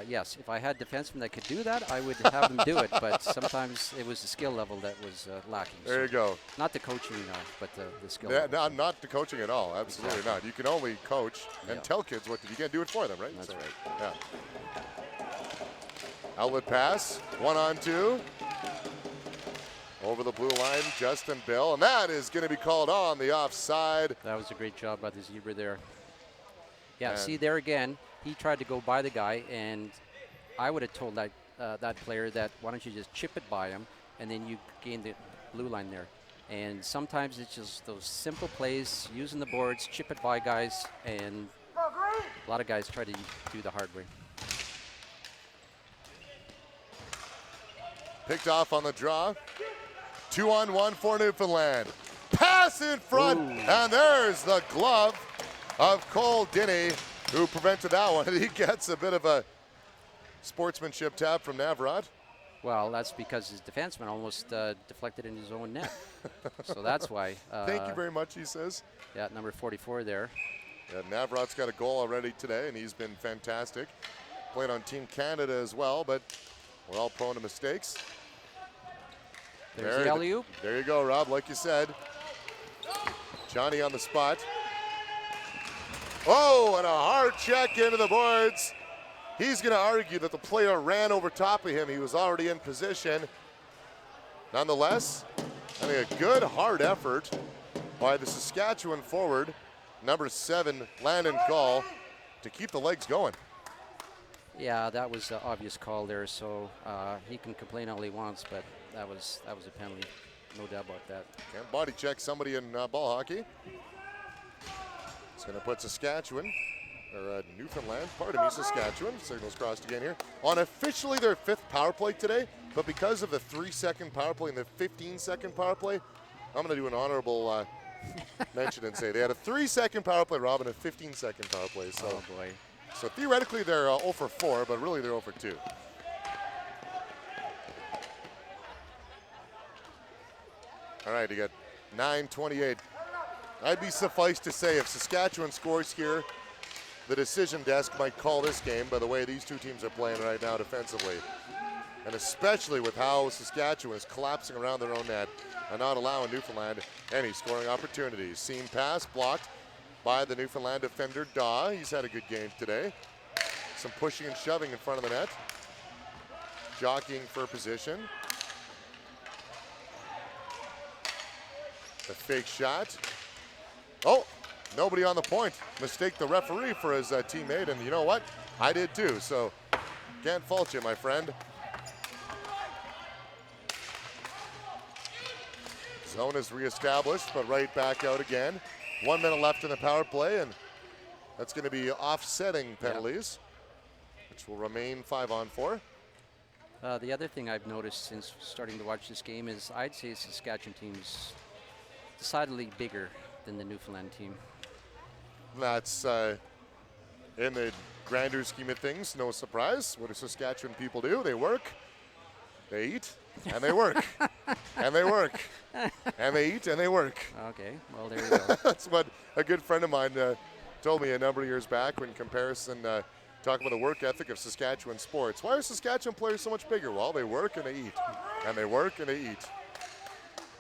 yes. If I had defensemen that could do that, I would have them do it. But sometimes it was the skill level that was lacking. There you go. Not the coaching, but the skill level. Not the coaching at all. Absolutely not. You can only coach and tell kids what to do. You can't do it for them, right? That's right. Yeah. Outlet pass. 1-on-2. Over the blue line, Justin Bill, and that is going to be called on the offside. That was a great job by the zebra there. Yeah, and see there again, he tried to go by the guy, and I would have told that player that why don't you just chip it by him, and then you gain the blue line there. And sometimes it's just those simple plays, using the boards, chip it by guys, and a lot of guys try to do the hard way. Picked off on the draw. 2-on-1 for Newfoundland. Pass in front, and there's the glove of Cole Dinney, who prevented that one. He gets a bit of a sportsmanship tap from Navrat. Well, that's because his defenseman almost deflected in his own net. So that's why. Thank you very much, he says. Yeah, number 44 there. Yeah, Navrat's got a goal already today, and he's been fantastic. Played on Team Canada as well, but we're all prone to mistakes. There's the alley-oop. There you go, Rob, like you said. Johnny on the spot. Oh, and a hard check into the boards. He's going to argue that the player ran over top of him. He was already in position. Nonetheless, I think a good hard effort by the Saskatchewan forward, number 7, Landon Gall, to keep the legs going. Yeah, that was an obvious call there, so he can complain all he wants, but that was a penalty, no doubt about that. Can't body check somebody in ball hockey. It's going to put Saskatchewan, or Newfoundland, pardon me, Saskatchewan, signals crossed again here, on officially their 5th power play today, but because of the 3-second power play and the 15-second power play, I'm going to do an honorable mention and say they had a 3-second power play, Rob, and a 15-second power play. So, oh boy. So theoretically they're 0 for 4, but really they're 0 for 2. All right, you got 9:28. I'd be suffice to say if Saskatchewan scores here, the decision desk might call this game by the way these two teams are playing right now defensively. And especially with how Saskatchewan is collapsing around their own net and not allowing Newfoundland any scoring opportunities. Seam pass blocked by the Newfoundland defender, Daw. He's had a good game today. Some pushing and shoving in front of the net. Jockeying for position. The fake shot. Oh, nobody on the point. Mistake the referee for his teammate, and you know what? I did too, so can't fault you, my friend. Zone is reestablished, but right back out again. 1 minute left in the power play, and that's going to be offsetting penalties, which will remain 5-on-4. The other thing I've noticed since starting to watch this game is I'd say Saskatchewan team's decidedly bigger than the Newfoundland team. That's in the grander scheme of things, no surprise. What do Saskatchewan people do? They work, they eat, and they work. And they work. And they eat and they work. Okay, well, there you go. That's what a good friend of mine told me a number of years back when comparison, talking about the work ethic of Saskatchewan sports. Why are Saskatchewan players so much bigger? Well, they work and they eat. And they work and they eat.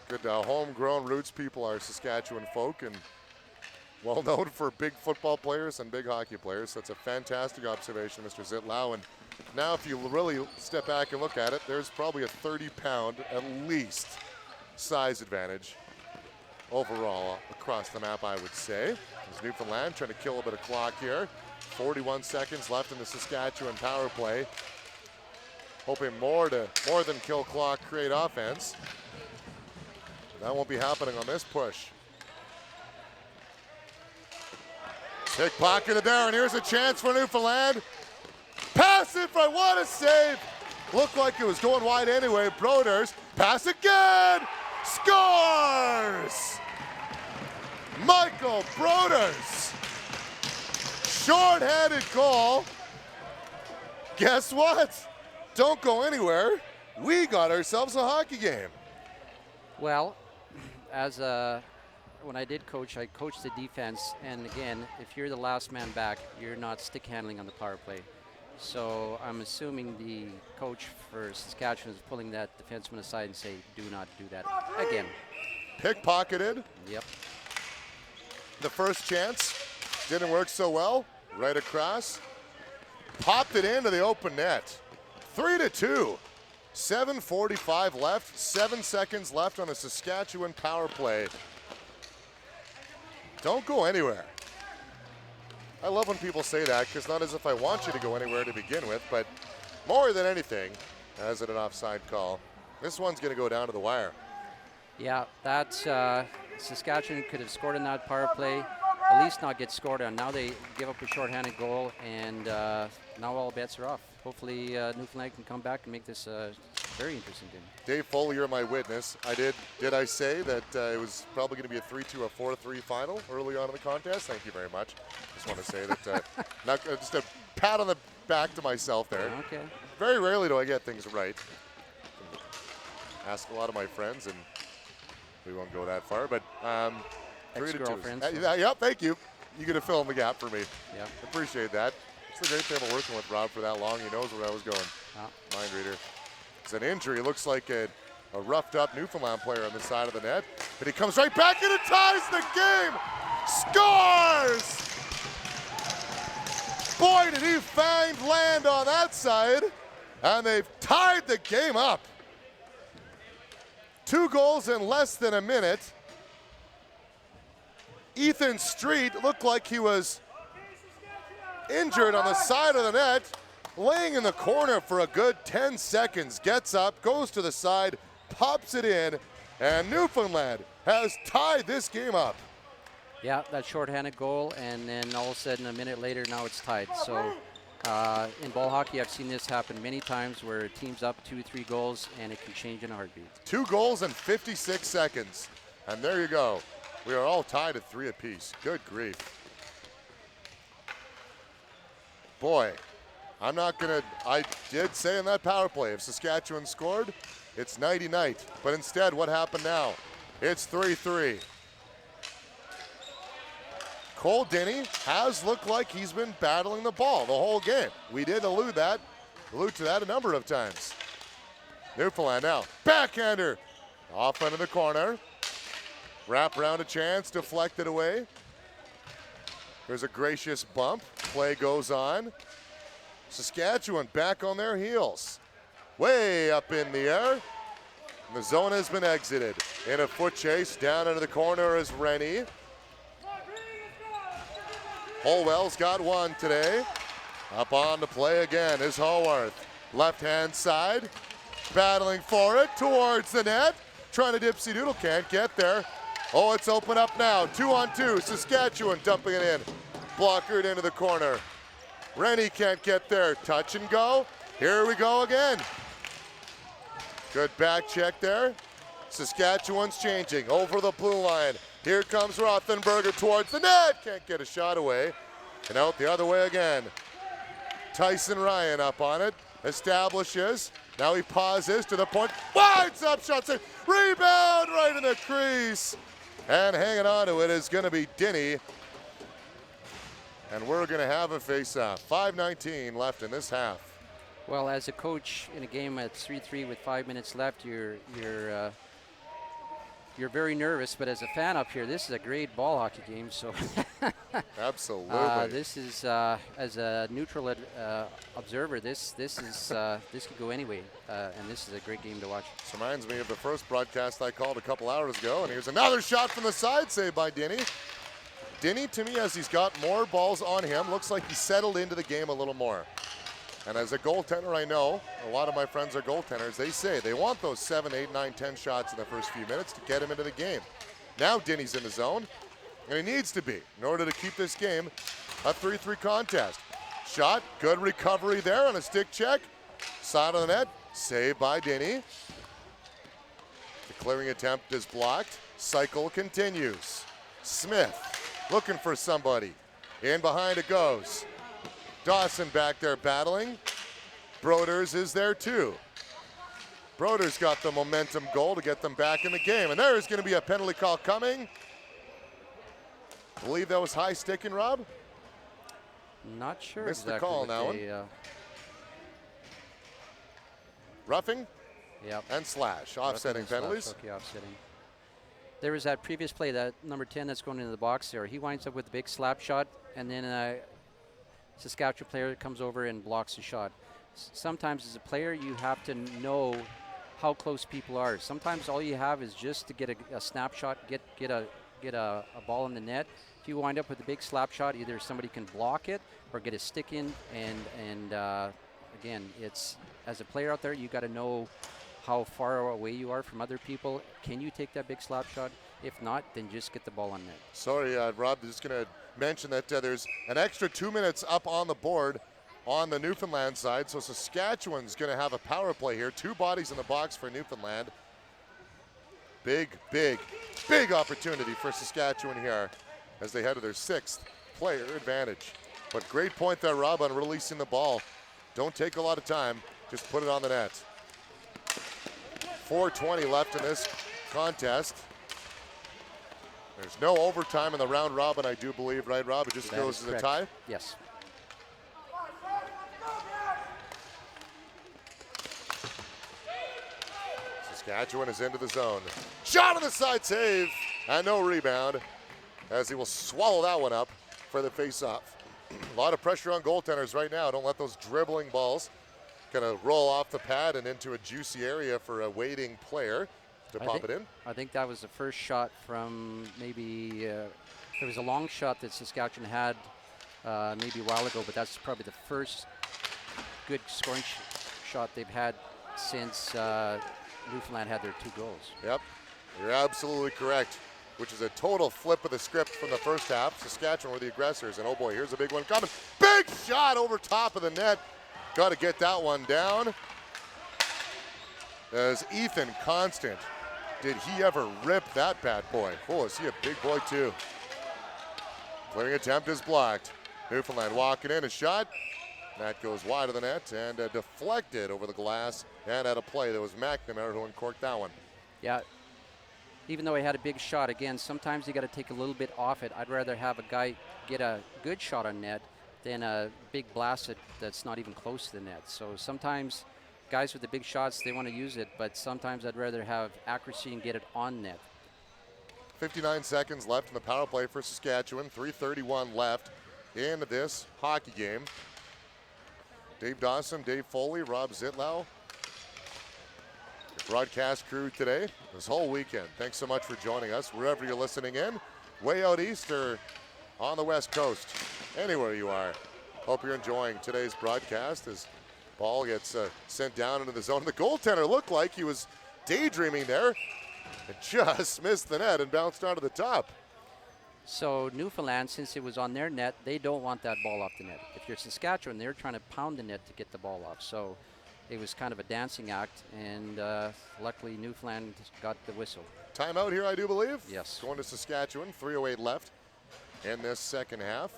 Good homegrown roots people are Saskatchewan folk, and well known for big football players and big hockey players. That's a fantastic observation, Mr. Zitlau. And now if you really step back and look at it, there's probably a 30-pound at least size advantage overall across the map, I would say. As Newfoundland trying to kill a bit of clock here. 41 seconds left in the Saskatchewan power play. Hoping more than kill clock, create offense. That won't be happening on this push. Pickpocketed there, and here's a chance for Newfoundland. Pass it for what a save. Looked like it was going wide anyway. Broders, pass again. Scores! Michael Broders. Short-handed goal. Guess what? Don't go anywhere. We got ourselves a hockey game. Well, when I did coach, I coached the defense, and again, if you're the last man back, you're not stick handling on the power play. So I'm assuming the coach for Saskatchewan is pulling that defenseman aside and say, do not do that again. Pickpocketed. Yep. The first chance didn't work so well. Right across. Popped it into the open net. 3-2. 7:45 left. 7 seconds left on a Saskatchewan power play. Don't go anywhere. I love when people say that, because not as if I want you to go anywhere to begin with, but more than anything, as it an offside call. This one's going to go down to the wire. Yeah, that's Saskatchewan could have scored in that power play, at least not get scored on. Now they give up a shorthanded goal, and now all bets are off. Hopefully Newfoundland can come back and make this a very interesting game. Dave Foley, you're my witness. Did I say that it was probably going to be a 3-2 or 4-3 final early on in the contest? Thank you very much. Just want to say that, just a pat on the back to myself there. Okay. Very rarely do I get things right. Ask a lot of my friends, and we won't go that far, but 3-2. Yep, thank you. You get to fill in the gap for me. Yeah. Appreciate that. It's the great thing about working with Rob for that long. He knows where I was going. Mind reader. It's an injury. It looks like a roughed up Newfoundland player on the side of the net. But he comes right back and it ties the game. Scores! Boy, did he find land on that side. And they've tied the game up. 2 goals in less than a minute. Ethan Street looked like he was injured on the side of the net, laying in the corner for a good 10 seconds, gets up, goes to the side, pops it in, and Newfoundland has tied this game up. Yeah, that shorthanded goal, and then all of a sudden a minute later, now it's tied. So in ball hockey, I've seen this happen many times where a team's up 2-3 goals, and it can change in a heartbeat. 2 goals in 56 seconds, and there you go. We are all tied at 3 apiece. Good grief. Boy, I did say in that power play, if Saskatchewan scored, it's nighty-night. But instead, what happened now? It's 3-3. Cole Denny has looked like he's been battling the ball the whole game. We did allude to that a number of times. Newfoundland now, backhander, off into the corner. Wrap around a chance, deflected away. There's a gracious bump. Play goes on. Saskatchewan back on their heels. Way up in the air. And the zone has been exited. In a foot chase, down into the corner is Rennie. Holwell's got one today. Up on the play again is Haworth. Left-hand side, battling for it towards the net. Trying to dipsy doodle, can't get there. Oh, it's open up now. 2-on-2, Saskatchewan dumping it in. Blockered into the corner. Rennie can't get there. Touch and go. Here we go again. Good back check there. Saskatchewan's changing over the blue line. Here comes Rothenberger towards the net. Can't get a shot away. And out the other way again. Tyson Ryan up on it. Establishes. Now he pauses to the point. Winds up, shots it. Rebound right in the crease. And hanging on to it is going to be Denny. And we're going to have a face-off. 5:19 left in this half. Well, as a coach in a game at 3-3 with 5 minutes left, you're very nervous. But as a fan up here, this is a great ball hockey game. So absolutely, this is as a neutral observer, this could go anyway, and this is a great game to watch. This reminds me of the first broadcast I called a couple hours ago, and here's another shot from the side, saved by Denny. Denny, to me, as he's got more balls on him, looks like he's settled into the game a little more. And as a goaltender, I know a lot of my friends are goaltenders. They say they want those 7, 8, 9, 10 shots in the first few minutes to get him into the game. Now Denny's in the zone, and he needs to be in order to keep this game a 3-3 contest. Shot, good recovery there on a stick check. Side of the net, saved by Denny. The clearing attempt is blocked. Cycle continues. Smith looking for somebody. In behind it goes. Dawson back there battling. Broders is there too. Broders got the momentum goal to get them back in the game. And there is going to be a penalty call coming. I believe that was high sticking, Rob? Not sure Missed exactly the call what now. Roughing? Yep. And slash. Offsetting penalties. Okay, offsetting. There was that previous play, that number 10 that's going into the box there. He winds up with a big slap shot, and then Saskatchewan player comes over and blocks the shot. Sometimes as a player, you have to know how close people are. Sometimes all you have is just to get a snapshot, get a ball in the net. If you wind up with a big slap shot, either somebody can block it or get a stick in. And again, it's as a player out there, you got to know how far away you are from other people. Can you take that big slap shot? If not, then just get the ball on net. Sorry, Rob, just going to mention that there's an extra 2 minutes up on the board on the Newfoundland side. So Saskatchewan's going to have a power play here. 2 bodies in the box for Newfoundland. Big opportunity for Saskatchewan here as they head to their 6th player advantage. But great point there, Rob, on releasing the ball. Don't take a lot of time. Just put it on the net. 4:20 left in this contest. There's no overtime in the round robin, I do believe, right, Rob? It just goes as a tie? Yes. Saskatchewan is into the zone. Shot on the side, save, and no rebound as he will swallow that one up for the face-off. A lot of pressure on goaltenders right now. Don't let those dribbling balls kind of roll off the pad and into a juicy area for a waiting player to pop it in. I think that was the first shot from maybe, there was a long shot that Saskatchewan had maybe a while ago, but that's probably the first good scoring shot they've had since Newfoundland had their 2 goals. Yep, you're absolutely correct, which is a total flip of the script from the first half. Saskatchewan were the aggressors, and oh boy, here's a big one coming. Big shot over top of the net. Got to get that one down. As Ethan Constant, did he ever rip that bad boy? Oh, is he a big boy too? Clearing attempt is blocked. Newfoundland walking in, a shot. That goes wide of the net and deflected over the glass and at a play. That was McNamara who uncorked that one. Yeah, even though he had a big shot, again, sometimes you got to take a little bit off it. I'd rather have a guy get a good shot on net than a big blast that's not even close to the net. So sometimes guys with the big shots, they want to use it, but sometimes I'd rather have accuracy and get it on net. 59 seconds left in the power play for Saskatchewan. 3:31 left in this hockey game. Dave Dawson, Dave Foley, Rob Zitlau. Your broadcast crew today, this whole weekend. Thanks so much for joining us, wherever you're listening in, way out east or on the west coast, anywhere you are. Hope you're enjoying today's broadcast as ball gets sent down into the zone. The goaltender looked like he was daydreaming there. It just missed the net and bounced onto the top. So Newfoundland, since it was on their net, they don't want that ball off the net. If you're Saskatchewan, they're trying to pound the net to get the ball off. So it was kind of a dancing act, and luckily Newfoundland got the whistle. Timeout here, I do believe. Yes. Going to Saskatchewan, 3:08 left in this second half.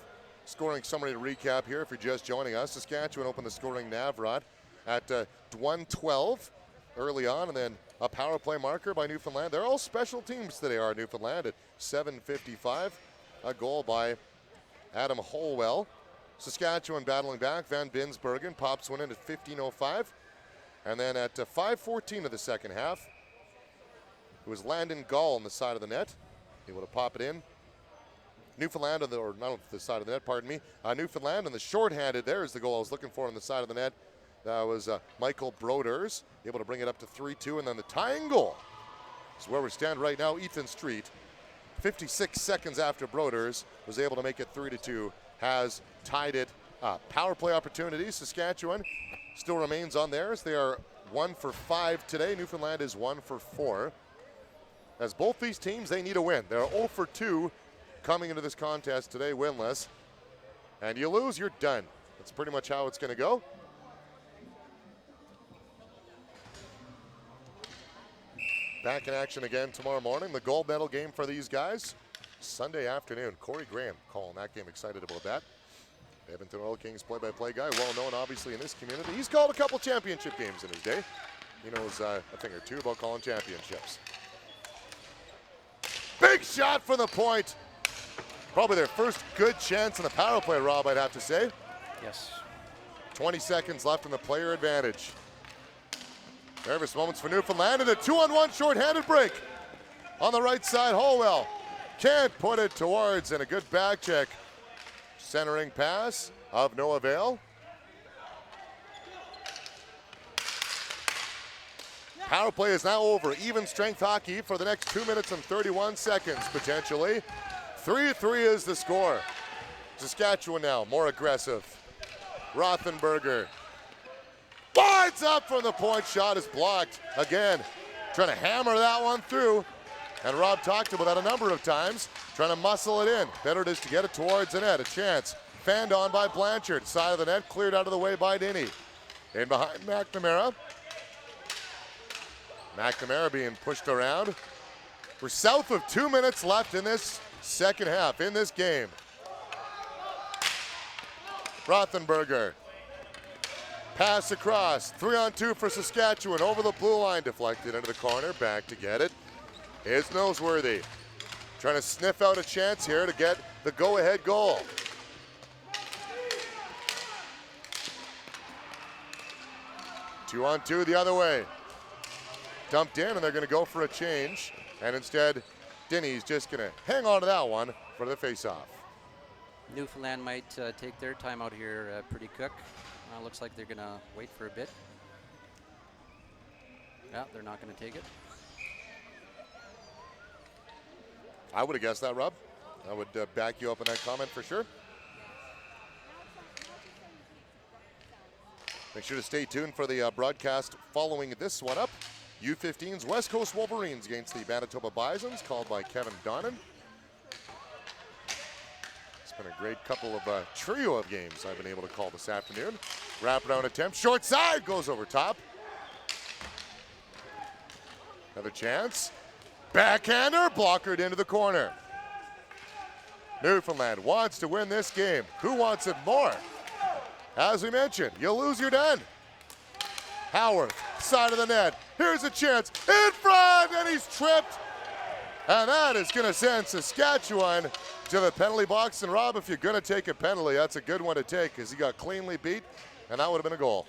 Scoring summary to recap here if you're just joining us. Saskatchewan opened the scoring Navrod at 1:12 early on, and then a power play marker by Newfoundland. They're all special teams today, are Newfoundland, at 7:55. A goal by Adam Holwell. Saskatchewan battling back. Van Binsbergen pops one in at 15:05. And then at 5:14 of the second half, it was Landon Gall on the side of the net. Able to pop it in. Newfoundland, or not on the side of the net, pardon me. Newfoundland on the shorthanded, there's the goal I was looking for on the side of the net. That was Michael Broders, able to bring it up to 3-2, and then the tying goal is where we stand right now. Ethan Street, 56 seconds after Broders was able to make it 3-2, has tied it up. Power play opportunities, Saskatchewan still remains on theirs. They are 1 for 5 today. Newfoundland is 1 for 4. As both these teams, they need a win. They're 0 for 2 coming into this contest today winless. And you lose, you're done. That's pretty much how it's going to go. Back in action again tomorrow morning. The gold medal game for these guys, Sunday afternoon. Corey Graham calling that game, excited about that. Edmonton Oil Kings play-by-play guy, well known obviously in this community. He's called a couple championship games in his day. He knows a thing or two about calling championships. Big shot from the point. Probably their first good chance in the power play, Rob, I'd have to say. Yes. 20 seconds left in the player advantage. Nervous moments for Newfoundland, and a 2-on-1 shorthanded break. On the right side, Holwell can't put it towards, and a good back check. Centering pass of no avail. Power play is now over. Even strength hockey for the next 2 minutes and 31 seconds, potentially. 3-3 is the score. Saskatchewan now more aggressive. Rothenberger winds up from the point. Shot is blocked again. Trying to hammer that one through. And Rob talked about that a number of times. Trying to muscle it in. Better it is to get it towards the net. A chance. Fanned on by Blanchard. Side of the net cleared out of the way by Denny. In behind McNamara. McNamara being pushed around. We're south of 2 minutes left in this second half, in this game. Rothenberger. Pass across. 3-on-2 for Saskatchewan. Over the blue line. Deflected into the corner. Back to get it is Noseworthy. Trying to sniff out a chance here to get the go-ahead goal. Two-on-two the other way. Dumped in, and they're going to go for a change. And instead, Denny's just going to hang on to that one for the face-off. Newfoundland might take their time out here pretty quick. Looks like they're going to wait for a bit. Yeah, they're not going to take it. I would have guessed that, Rob. I would back you up on that comment for sure. Make sure to stay tuned for the broadcast following this one up. U-15's West Coast Wolverines against the Manitoba Bisons, called by Kevin Donnan. It's been a great couple of trio of games I've been able to call this afternoon. Wraparound attempt, short side, goes over top. Another chance. Backhander, blockered into the corner. Newfoundland wants to win this game. Who wants it more? As we mentioned, you lose, you're done. Howard, side of the net. Here's a chance in front, and he's tripped. And that is going to send Saskatchewan to the penalty box. And Rob, if you're going to take a penalty, that's a good one to take, because he got cleanly beat, and that would have been a goal.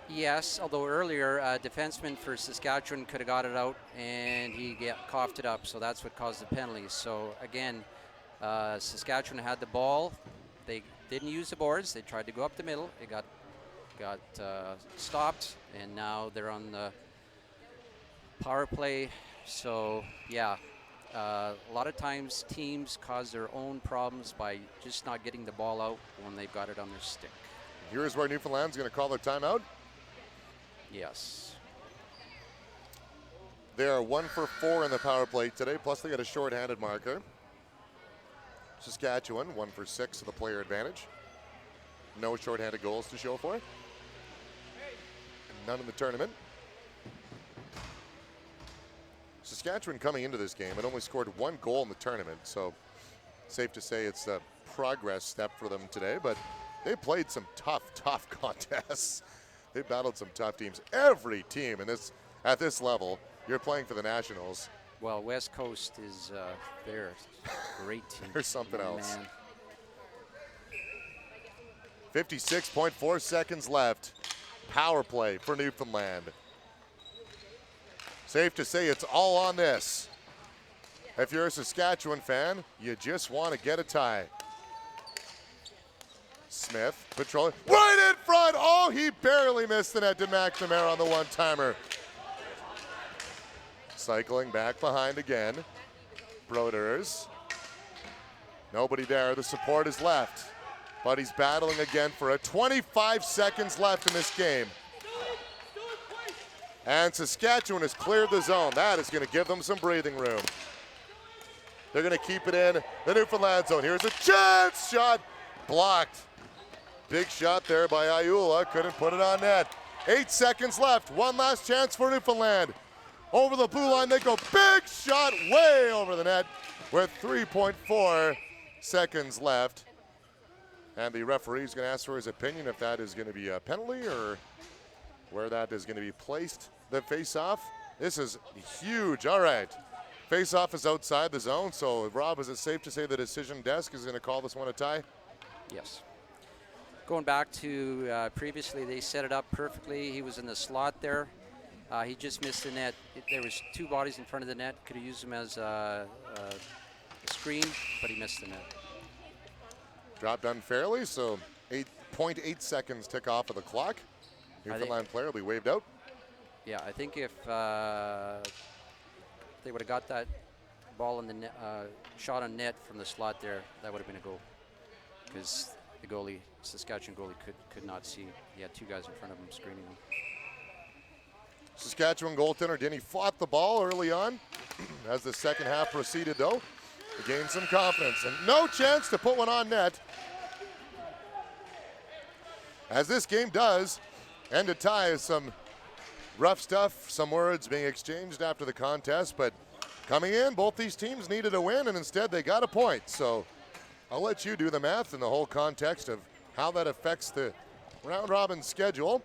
Yes, although earlier defenseman for Saskatchewan could have got it out, and he coughed it up, so that's what caused the penalty. So again, Saskatchewan had the ball. They didn't use the boards. They tried to go up the middle. It got stopped, and now they're on the power play. So yeah, a lot of times teams cause their own problems by just not getting the ball out when they've got it on their stick. Here's where Newfoundland's going to call their timeout. Yes. They are 1 for 4 in the power play today, plus they got a shorthanded marker. Saskatchewan 1 for 6 of the player advantage. No shorthanded goals to show for it. None in the tournament. Saskatchewan coming into this game had only scored 1 goal in the tournament, so safe to say it's a progress step for them today, but they played some tough contests. They battled some tough teams. Every team in this at this level, you're playing for the Nationals. Well, West Coast is they're a great team. There's something else. Man. 56.4 seconds left. Power play for Newfoundland. Safe to say it's all on this. If you're a Saskatchewan fan, you just want to get a tie. Smith patrolling right in front. Oh, he barely missed the net to McNamara on the one-timer. Cycling back behind again. Broders. Nobody there. The support is left. But he's battling again for it. 25 seconds left in this game. And Saskatchewan has cleared the zone. That is going to give them some breathing room. They're going to keep it in the Newfoundland zone. Here's a chance. Shot blocked. Big shot there by Ayula. Couldn't put it on net. 8 seconds left. One last chance for Newfoundland. Over the blue line they go. Big shot way over the net with 3.4 seconds left. And the referee is going to ask for his opinion if that is going to be a penalty or where that is going to be placed. The face-off. This is huge. All right. Face-off is outside the zone. So, Rob, is it safe to say the decision desk is going to call this one a tie? Yes. Going back to previously, they set it up perfectly. He was in the slot there. He just missed the net. There was 2 bodies in front of the net. Could have used him as a screen, but he missed the net. Dropped unfairly, so 8.8 seconds tick off of the clock. Newfoundland player will be waved out. Yeah, I think if they would have got that ball in the net, shot on net from the slot there, that would have been a goal. Because the goalie, Saskatchewan goalie, could not see. He had 2 guys in front of him screening him. Saskatchewan goaltender Denny fought the ball early on. As the second half proceeded, though, he gained some confidence. And no chance to put one on net. As this game does end a tie, is some rough stuff, some words being exchanged after the contest. But coming in, both these teams needed a win, and instead they got a point. So I'll let you do the math in the whole context of how that affects the round-robin schedule.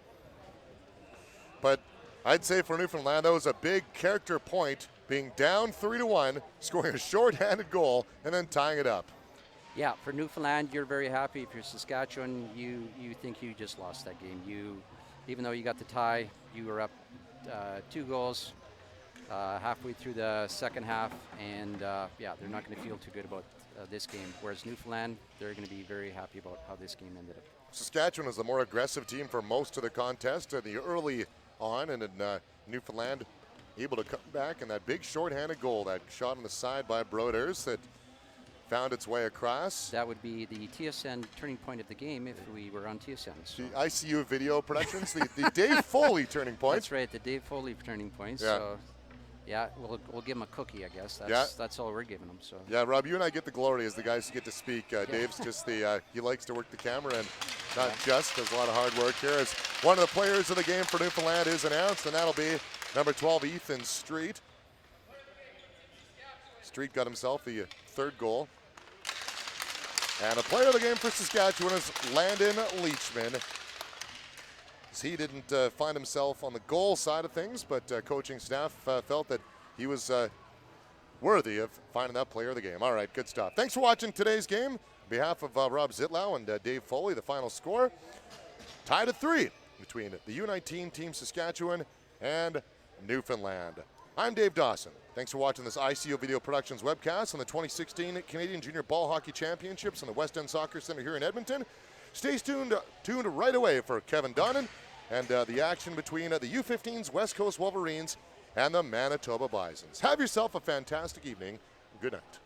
But I'd say for Newfoundland, that was a big character point, being down 3-1, scoring a shorthanded goal, and then tying it up. Yeah, for Newfoundland, you're very happy. If you're Saskatchewan, you think you just lost that game. Even though you got the tie, you were up 2 goals halfway through the second half, and yeah, they're not going to feel too good about this game. Whereas Newfoundland, they're going to be very happy about how this game ended up. Saskatchewan was the more aggressive team for most of the contest, the early on, and then Newfoundland able to come back, and that big shorthanded goal, that shot on the side by Broders that found its way across. That would be the TSN turning point of the game if we were on TSN. So. The ICU Video Productions, the Dave Foley turning point. That's right, the Dave Foley turning point. Yeah. So, yeah, we'll give him a cookie, I guess. That's all we're giving him. So. Yeah, Rob, you and I get the glory as the guys who get to speak. Dave's just he likes to work the camera, and not just does a lot of hard work here. As one of the players of the game for Newfoundland is announced, and that'll be number 12, Ethan Street. Street got himself the 3rd goal. And a player of the game for Saskatchewan is Landon Leachman. He didn't find himself on the goal side of things, but coaching staff felt that he was worthy of finding that player of the game. All right, good stuff. Thanks for watching today's game. On behalf of Rob Zitlau and Dave Foley, the final score, tied at 3 between the U-19 Team Saskatchewan and Newfoundland. I'm Dave Dawson. Thanks for watching this ICO Video Productions webcast on the 2016 Canadian Junior Ball Hockey Championships in the West End Soccer Centre here in Edmonton. Stay tuned right away for Kevin Donnan and the action between the U-15's West Coast Wolverines and the Manitoba Bisons. Have yourself a fantastic evening. Good night.